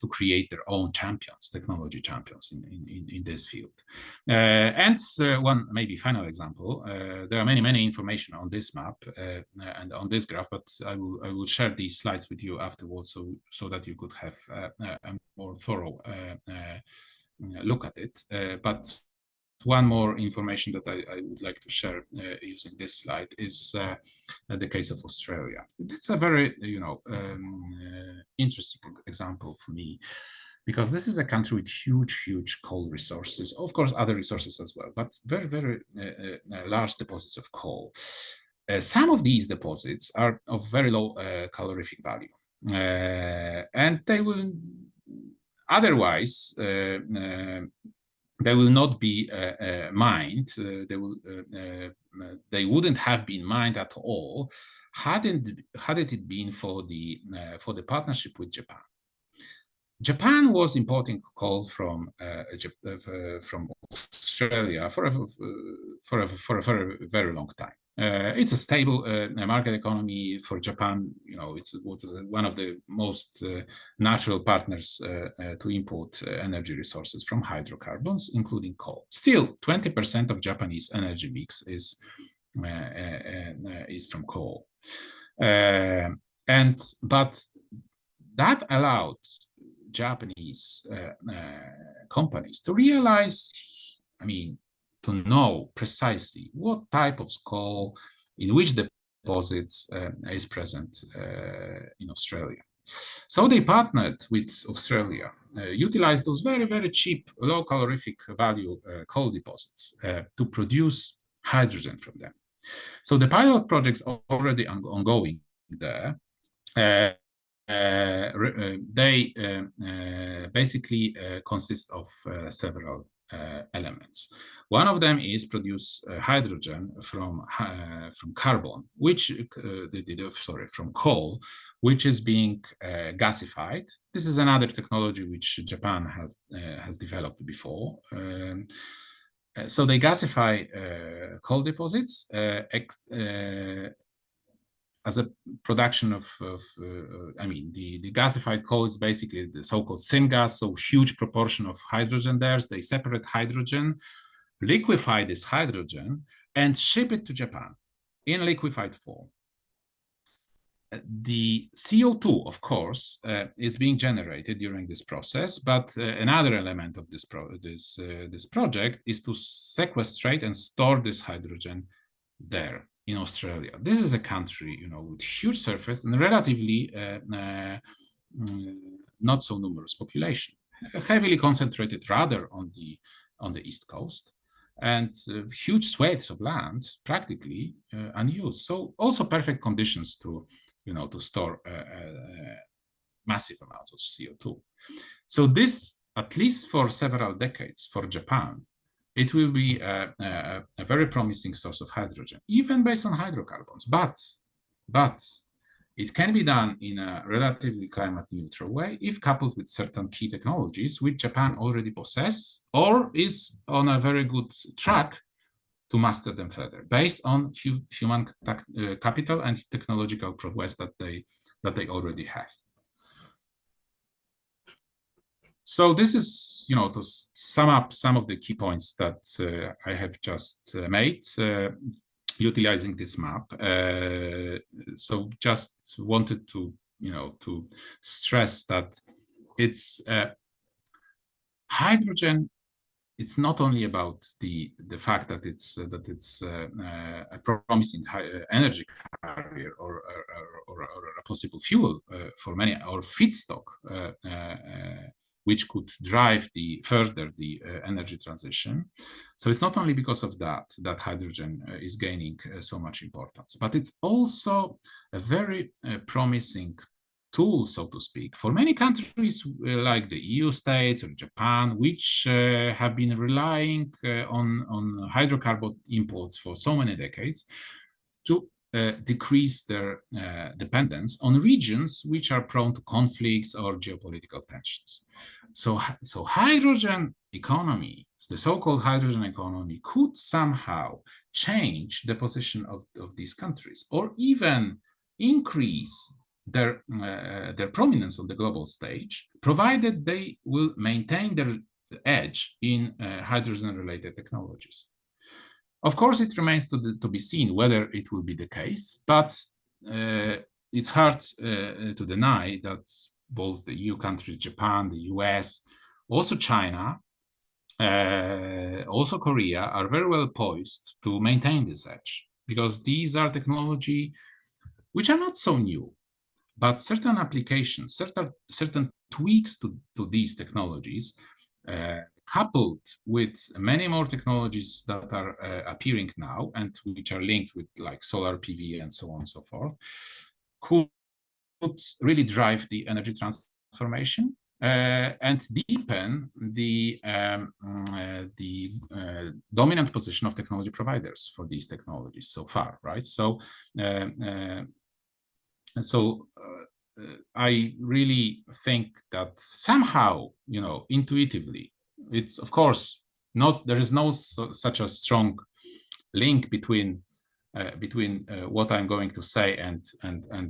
S2: create their own champions, technology champions in this field. One maybe final example, there are many information on this map and on this graph, but I will share these slides with you afterwards so that you could have a more thorough look at it. But one more information that I would like to share using this slide is the case of Australia. That's a very, interesting example for me, because this is a country with huge coal resources, of course, other resources as well, but very large deposits of coal. Some of these deposits are of very low calorific value, and they will otherwise they will not be mined. They wouldn't have been mined at all had it been for the partnership with Japan. Japan was importing coal from Australia for a very long time. It's a stable market economy for Japan. It's one of the most natural partners to import energy resources from hydrocarbons, including coal. Still, 20% of Japanese energy mix is from coal, but that allowed Japanese companies to realize, to know precisely what type of coal in which deposits is present in Australia. So they partnered with Australia, utilized those very cheap, low calorific value coal deposits to produce hydrogen from them. So the pilot projects are already ongoing there. They basically consist of several elements. One of them is produce hydrogen from carbon, from coal, which is being gasified. This is another technology which Japan has developed before. So they gasify coal deposits as a production of the gasified coal is basically the so-called syngas, so huge proportion of hydrogen there. They separate hydrogen, liquefy this hydrogen, and ship it to Japan in liquefied form. The CO2, of course, is being generated during this process, but another element of this project is to sequestrate and store this hydrogen there in Australia. This is a country, with huge surface and relatively not so numerous population, heavily concentrated rather on the east coast, and huge swathes of land practically unused. So also perfect conditions to store massive amounts of CO2. So this, at least for several decades, for Japan, it will be a very promising source of hydrogen, even based on hydrocarbons. But it can be done in a relatively climate neutral way if coupled with certain key technologies which Japan already possesses or is on a very good track to master them further, based on human capital and technological prowess that they already have. So this is, to sum up some of the key points that I have just made, utilizing this map. So just wanted to, to stress that it's hydrogen. It's not only about the fact that it's a promising energy carrier or a possible fuel for many, or feedstock, which could drive further the energy transition. So it's not only because of that hydrogen is gaining so much importance, but it's also a very promising tool, so to speak, for many countries like the EU states or Japan, which have been relying on hydrocarbon imports for so many decades, to decrease their dependence on regions which are prone to conflicts or geopolitical tensions. So hydrogen economy, the so-called hydrogen economy, could somehow change the position of these countries, or even increase their prominence on the global stage, provided they will maintain their edge in hydrogen-related technologies. Of course, it remains to be seen whether it will be the case, but it's hard to deny that both the EU countries, Japan, the US, also China, also Korea, are very well poised to maintain this edge, because these are technology which are not so new, but certain applications, certain tweaks to these technologies, coupled with many more technologies that are appearing now and which are linked with like solar PV and so on and so forth, could really drive the energy transformation and deepen the dominant position of technology providers for these technologies so far, right? So I really think that somehow, you know, intuitively, it's of course not, there is no such a strong link between what I'm going to say and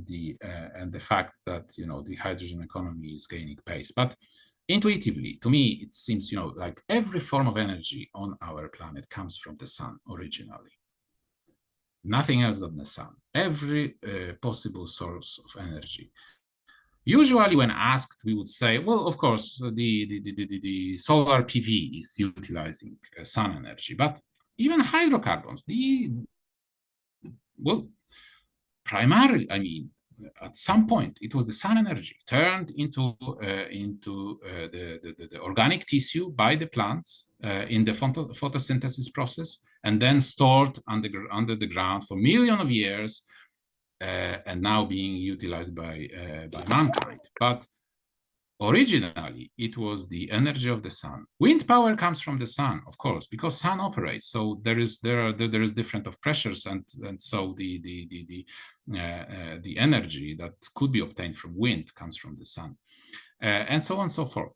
S2: the fact that, you know, the hydrogen economy is gaining pace. But intuitively, to me, it seems, you know, like every form of energy on our planet comes from the sun originally. Nothing else than the sun. Every possible source of energy. Usually, when asked, we would say, well, of course, the solar PV is utilizing sun energy, but even hydrocarbons, well, primarily, I mean, at some point, it was the sun energy turned into the organic tissue by the plants in the photosynthesis process, and then stored under the ground for millions of years, and now being utilized by mankind. But originally, it was the energy of the sun. Wind power comes from the sun, of course, because sun operates. So there is different of pressures, and so the energy that could be obtained from wind comes from the sun, and so on and so forth.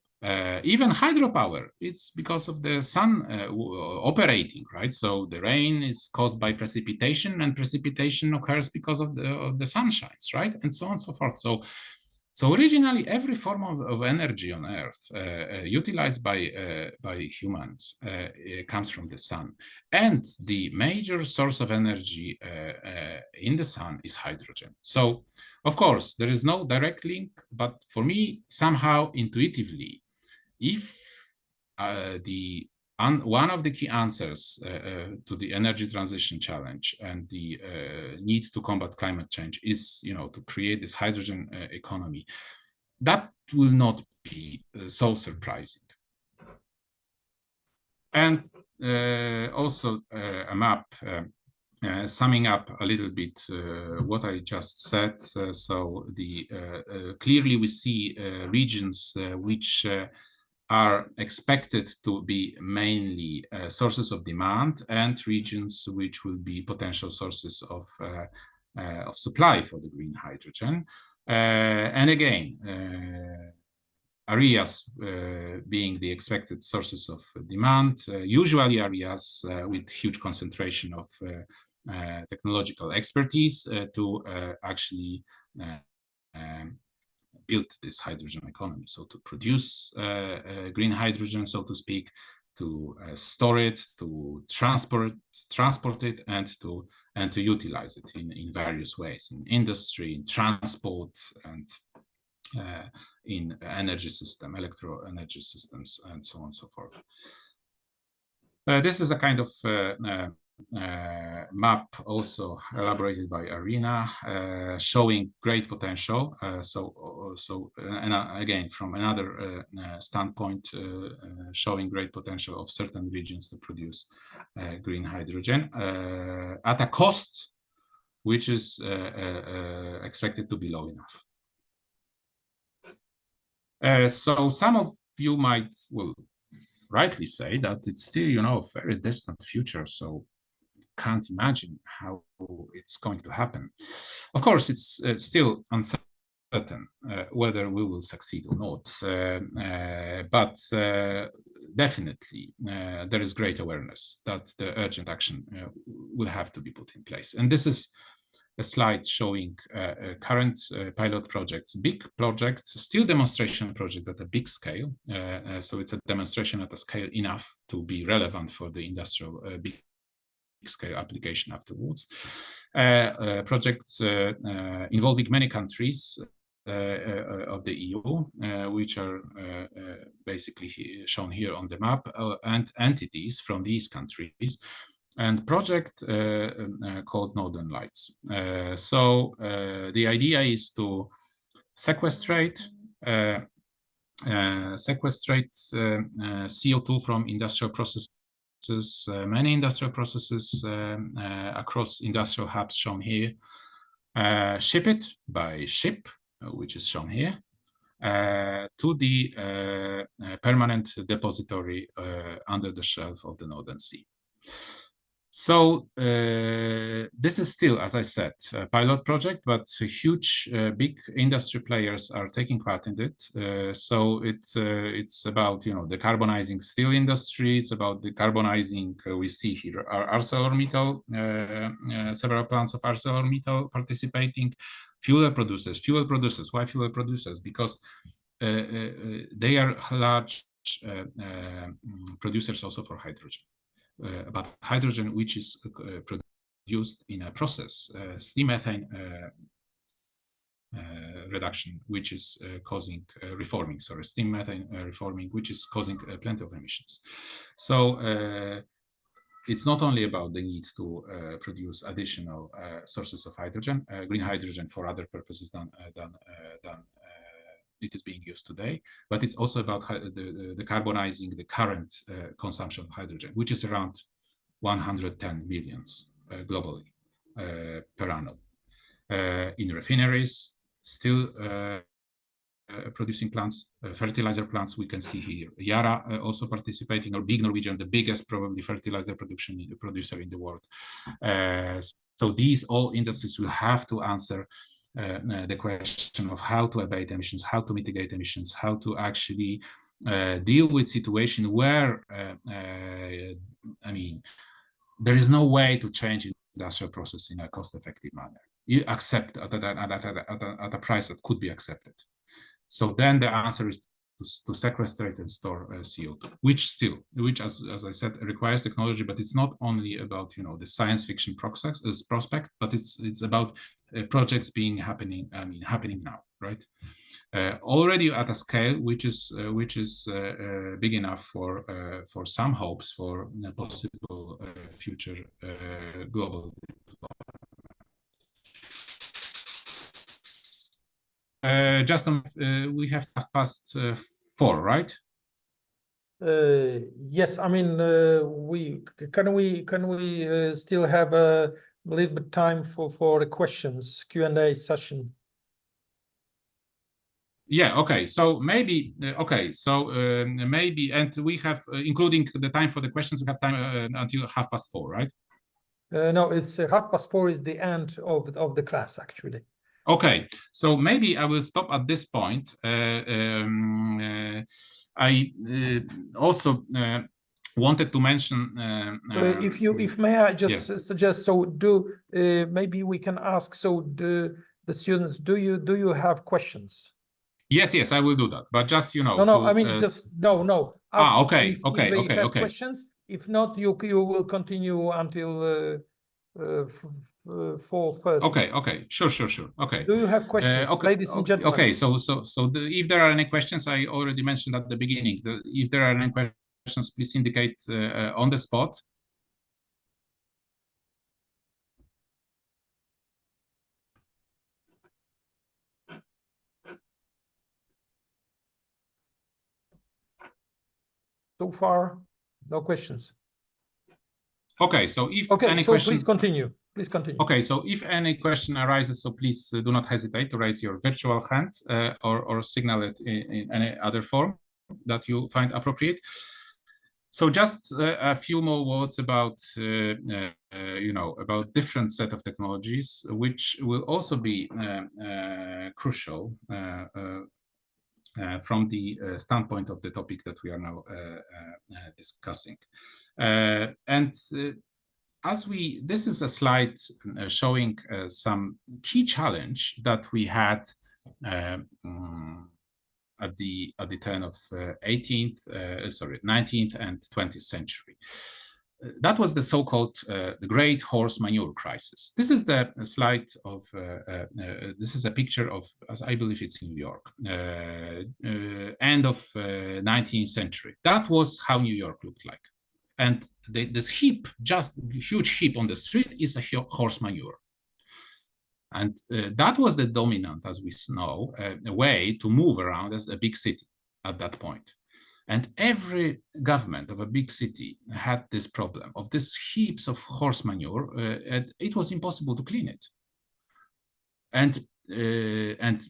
S2: Even hydropower, it's because of the sun operating, right? So the rain is caused by precipitation, and precipitation occurs because of the sun shines, right? And so on and so forth. So originally, every form of energy on Earth utilized by humans comes from the sun. And the major source of energy in the sun is hydrogen. So, of course, there is no direct link, but for me, somehow intuitively, if one of the key answers to the energy transition challenge and the need to combat climate change is, you know, to create this hydrogen economy, that will not be so surprising. And also a map summing up a little bit what I just said. So clearly we see regions which are expected to be mainly sources of demand, and regions which will be potential sources of supply for the green hydrogen. And again, areas being the expected sources of demand, usually areas with huge concentration of technological expertise to actually build this hydrogen economy. So to produce green hydrogen, so to speak, to store it, to transport it, and to utilize it in various ways, in industry, in transport, and in energy system, electro energy systems, and so on and so forth. This is a kind of map also elaborated by Arina, showing great potential. And again, from another standpoint, showing great potential of certain regions to produce green hydrogen at a cost which is expected to be low enough. So some of you might, well, rightly say that it's still, you know, a very distant future. So can't imagine how it's going to happen. Of course, it's still uncertain whether we will succeed or not, but definitely there is great awareness that the urgent action will have to be put in place. And this is a slide showing current pilot projects, big projects, still demonstration project at a big scale. So it's a demonstration at a scale enough to be relevant for the industrial big scale application afterwards. Projects involving many countries of the EU, which are basically shown here on the map, and entities from these countries, and project called Northern Lights. So the idea is to sequestrate CO2 from industrial processes, many industrial processes across industrial hubs shown here, ship it by ship, which is shown here, to the permanent depository under the shelf of the Northern Sea. So this is still, as I said, a pilot project, but huge, big industry players are taking part in it. So it's about, decarbonizing steel industry. It's about decarbonizing. We see here ArcelorMittal, several plants of ArcelorMittal participating. Fuel producers. Why fuel producers? Because they are large producers also for hydrogen. But hydrogen, which is produced in a process, steam methane reduction, which is causing reforming, steam methane reforming, which is causing plenty of emissions. So it's not only about the need to produce additional sources of hydrogen, green hydrogen for other purposes than it is being used today, but it's also about decarbonizing the current consumption of hydrogen, which is around 110 millions globally per annum. In refineries, still producing plants, fertilizer plants, we can see here Yara also participating, or big Norwegian, the biggest probably fertilizer producer in the world. So these all industries will have to answer the question of how to abate emissions, how to mitigate emissions, how to actually deal with situation where, there is no way to change industrial process in a cost-effective manner. You accept at a price that could be accepted. So then the answer is to sequestrate and store CO2, which as I said, requires technology, but it's not only about the science fiction prospect, but it's about projects happening now, right? Already at a scale which is big enough for some hopes for possible future global Justin, we have past 4, right?
S1: Yes, we still have a little bit time for the questions, Q&A session.
S2: Yeah, okay, so maybe maybe, and we have including the time for the questions, we have time until 4:30, right?
S1: No, it's 4:30 is the end of the class, actually.
S2: Okay, so maybe I will stop at this point. I also wanted to mention.
S1: If may I just suggest, maybe we can ask. So the students, do you have questions?
S2: Yes, I will do that. But just
S1: No.
S2: Okay.
S1: If they have questions. If not, you will continue until 4:30.
S2: Okay. Sure. Okay.
S1: Do you have questions, ladies and gentlemen?
S2: Okay. So if there are any questions, I already mentioned at the beginning. If there are any questions, please indicate on the spot.
S1: So far, no questions.
S2: Okay, so if any question,
S1: please continue.
S2: Okay, so if any question arises, so please do not hesitate to raise your virtual hand or signal it in any other form that you find appropriate. So just a few more words about about different set of technologies, which will also be crucial from the standpoint of the topic that we are now discussing. This is a slide showing some key challenge that we had at the turn of 19th and 20th century. That was the so-called the Great Horse Manure Crisis. This is the slide of, this is a picture of, as I believe it's in New York, end of 19th century. That was how New York looked like. And this heap, just huge heap on the street, is a horse manure. And that was the dominant, as we know, way to move around as a big city at that point. And every government of a big city had this problem of these heaps of horse manure, and it was impossible to clean it. And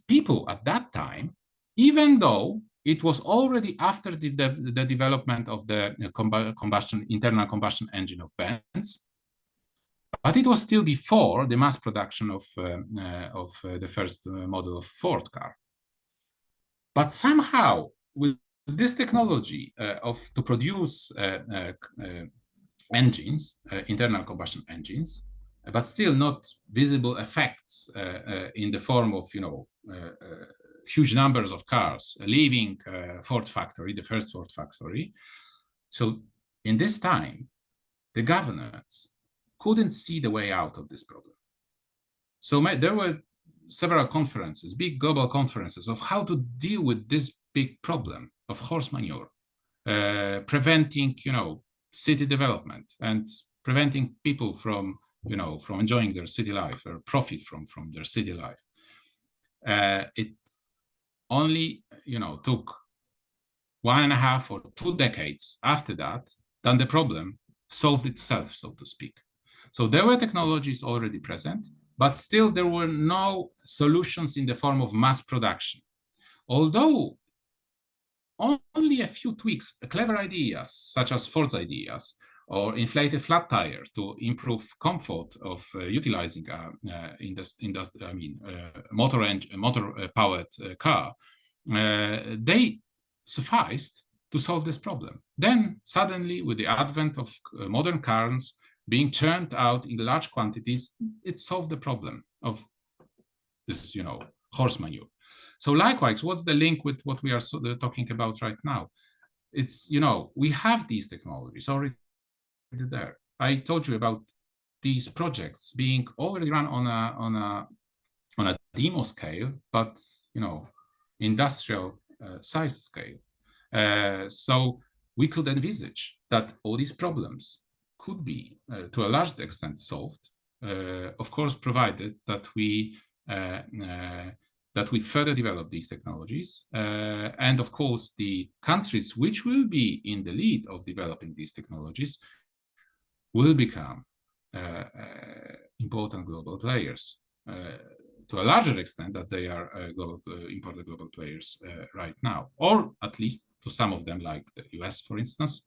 S2: people at that time, even though it was already after the development of the internal combustion engine of Benz, but it was still before the mass production of the first model of Ford car. But somehow, with this technology to produce engines, internal combustion engines, but still not visible effects in the form of huge numbers of cars leaving Ford factory, the first Ford factory. So in this time, the governments couldn't see the way out of this problem. So there were several conferences, big global conferences, of how to deal with this big problem of horse manure, preventing, city development and preventing people from, from enjoying their city life or profit from their city life. It only, took 1.5 or 2 decades after that, then the problem solved itself, so to speak. So there were technologies already present, but still there were no solutions in the form of mass production. Although only a few tweaks, clever ideas, such as Ford's ideas, or inflated flat tire to improve comfort of utilizing motor-powered car, they sufficed to solve this problem. Then suddenly, with the advent of modern cars being churned out in large quantities, it solved the problem of this, horse manure. So likewise, what's the link with what we are talking about right now? It's, we have these technologies already there. I told you about these projects being already run on a demo scale, but, industrial size scale. So we could envisage that all these problems could be, to a large extent, solved, of course, provided that we further develop these technologies. And of course, the countries which will be in the lead of developing these technologies will become important global players, to a larger extent that they are important global players right now, or at least to some of them, like the US, for instance,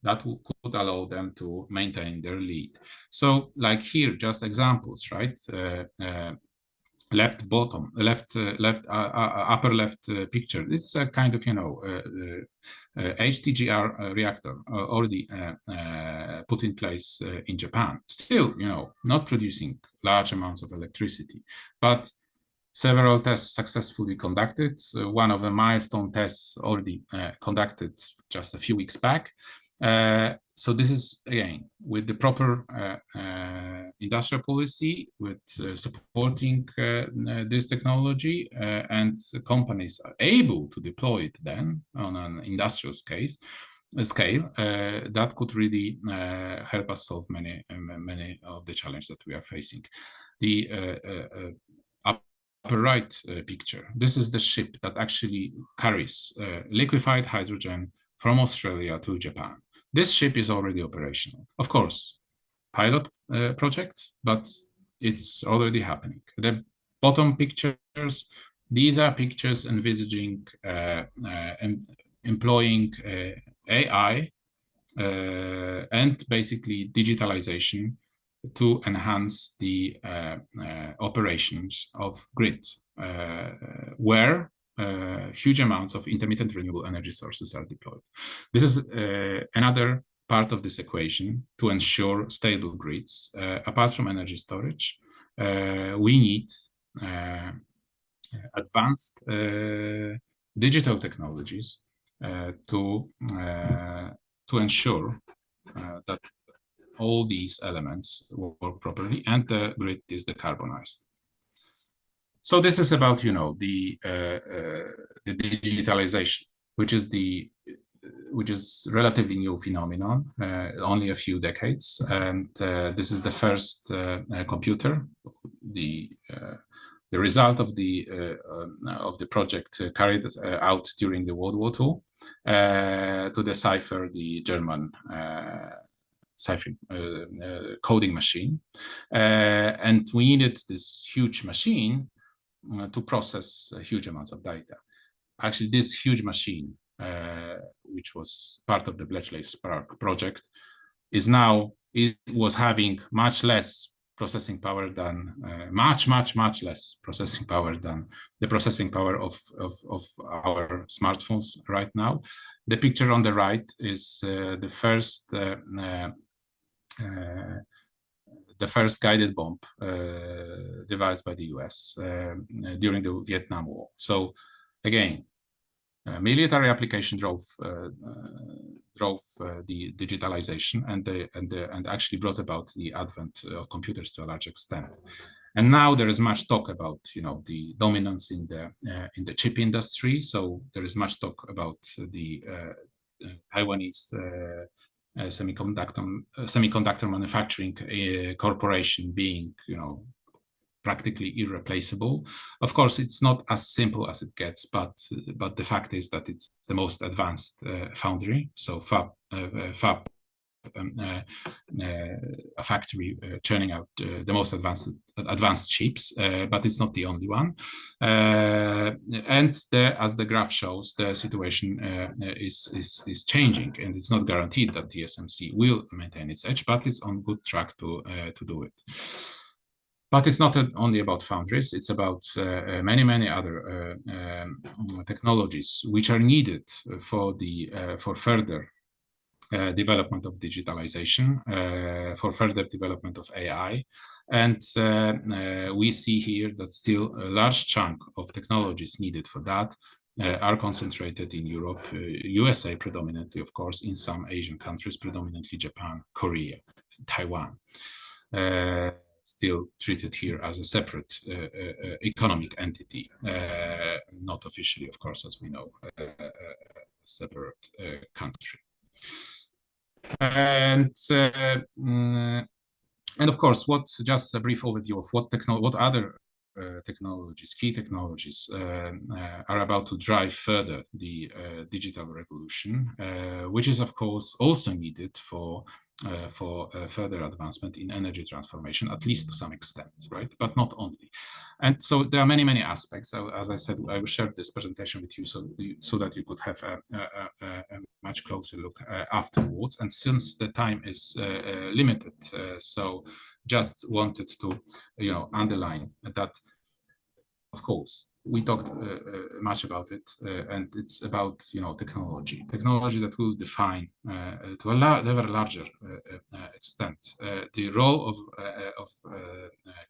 S2: that could allow them to maintain their lead. So like here, just examples, right? Left bottom, upper left picture. It's a kind of, HTGR reactor already put in place in Japan. Still, not producing large amounts of electricity, but several tests successfully conducted. One of the milestone tests already conducted just a few weeks back. So this is, again, with the proper industrial policy, with supporting this technology, and companies are able to deploy it then on an industrial scale, that could really help us solve many of the challenges that we are facing. The upper right picture, this is the ship that actually carries liquefied hydrogen from Australia to Japan. This ship is already operational. Of course, pilot project, but it's already happening. The bottom pictures, these are pictures envisaging employing AI and basically digitalization to enhance the operations of grid, where huge amounts of intermittent renewable energy sources are deployed. This is another part of this equation to ensure stable grids. Apart from energy storage, we need advanced digital technologies to ensure that all these elements work properly and the grid is decarbonized. So this is about, the digitalization, which is relatively new phenomenon, only a few decades, and this is the first computer, the result of the project carried out during the World War II to decipher the German ciphering coding machine, and we needed this huge machine to process huge amounts of data. Actually, this huge machine, which was part of the Bletchley Spark project, it was having much less processing power than much less processing power than the processing power of our smartphones right now. The picture on the right is the first guided bomb devised by the US during the Vietnam War. So again, military application drove the digitalization and actually brought about the advent of computers to a large extent. And now there is much talk about the dominance in the chip industry. So there is much talk about the Taiwanese semiconductor manufacturing corporation being practically irreplaceable. Of course, it's not as simple as it gets, but the fact is that it's the most advanced foundry. So a factory churning out the most advanced chips, but it's not the only one. And as the graph shows, the situation is changing, and it's not guaranteed that TSMC will maintain its edge, but it's on good track to do it. But it's not only about foundries, it's about many other technologies which are needed for further development of digitalization, for further development of AI. And we see here that still a large chunk of technologies needed for that are concentrated in Europe, USA predominantly, of course, in some Asian countries, predominantly Japan, Korea, Taiwan. Still treated here as a separate economic entity, not officially, of course, as we know, a separate country. And of course, just a brief overview of what other technologies, key technologies, are about to drive further the digital revolution, which is, of course, also needed for further advancement in energy transformation, at least to some extent, right? But not only. And so there are many aspects. So, as I said, I will share this presentation with you so that you could have a much closer look afterwards. And since the time is limited, so just wanted to underline that, of course, we talked much about it, and it's about technology that will define to a larger extent the role of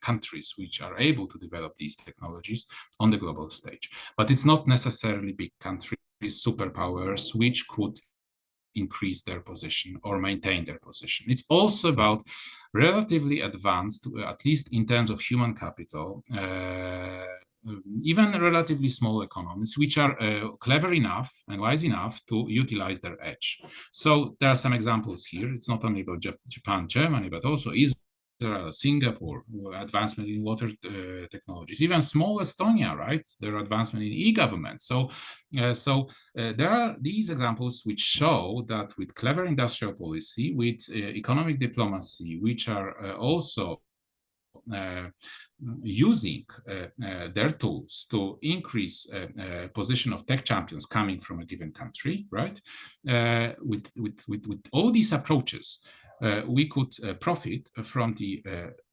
S2: countries which are able to develop these technologies on the global stage. But it's not necessarily big countries, superpowers, which could increase their position or maintain their position. It's also about relatively advanced, at least in terms of human capital, even relatively small economies, which are clever enough and wise enough to utilize their edge. So there are some examples here. It's not only about Japan, Germany, but also Israel, Singapore, advancement in water technologies, even small Estonia, right? There are advancement in e-government. So there are these examples which show that with clever industrial policy, with economic diplomacy, which are also using their tools to increase position of tech champions coming from a given country, right? With all these approaches, we could profit from the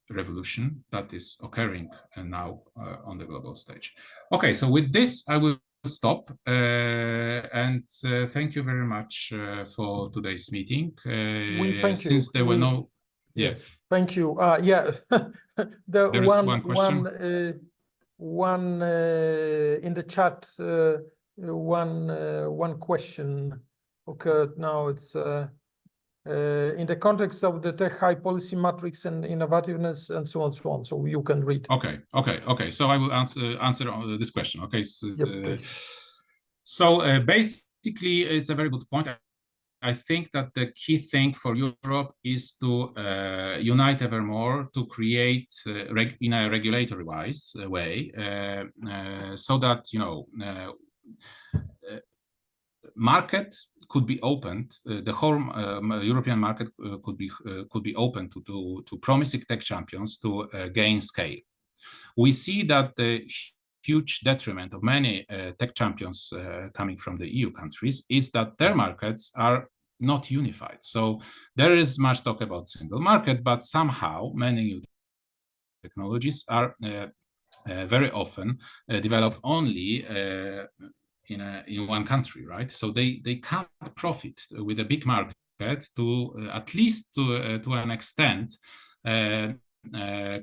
S2: revolution that is occurring now on the global stage. Okay, so with this, I will stop and thank you very much for today's meeting.
S1: We thank
S2: since
S1: you.
S2: there were no
S1: Yes, thank you. Yeah,
S2: there is one question.
S1: One in the chat. One question occurred now. It's in the context of the tech high policy matrix and innovativeness and so on, so on. So you can read.
S2: Okay. So I will answer this question. Okay. So,
S1: yep,
S2: basically, it's a very good point. I think that the key thing for Europe is to unite ever more to create in a regulatory wise way, so that market could be opened. The whole European market could be open to promising tech champions to gain scale. We see that the huge detriment of many tech champions coming from the EU countries is that their markets are not unified. So there is much talk about single market, but somehow many new technologies are very often developed only in one country, right? So they can't profit with a big market to at least to an extent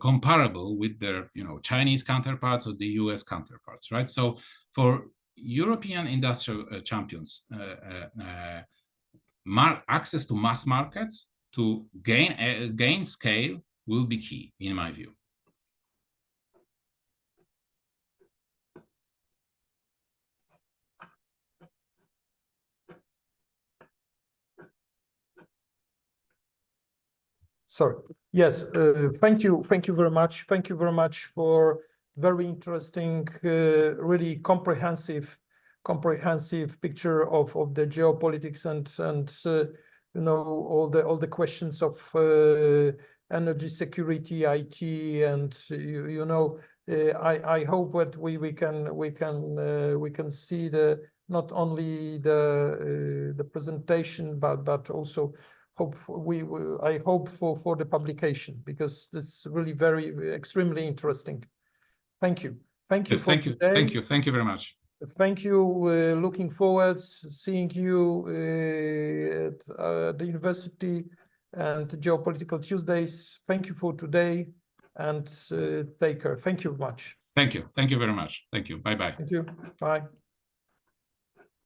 S2: comparable with their Chinese counterparts or the US counterparts, right? So for European industrial champions, access to mass markets to gain scale will be key, in my view.
S1: Sorry. Yes, thank you very much. Thank you very much for very interesting, really comprehensive picture of the geopolitics and all the questions of energy security, IT, and I hope that we can see not only the presentation but also I hope for the publication, because this is really extremely interesting. Thank you. Thank you.
S2: Yes, thank you. Thank you. Thank you very much.
S1: Thank you. Looking forward seeing you at the university and Geopolitical Tuesdays. Thank you for today and take care. Thank you much.
S2: Thank you. Thank you very much. Thank you. Bye-bye.
S1: Thank you. Bye.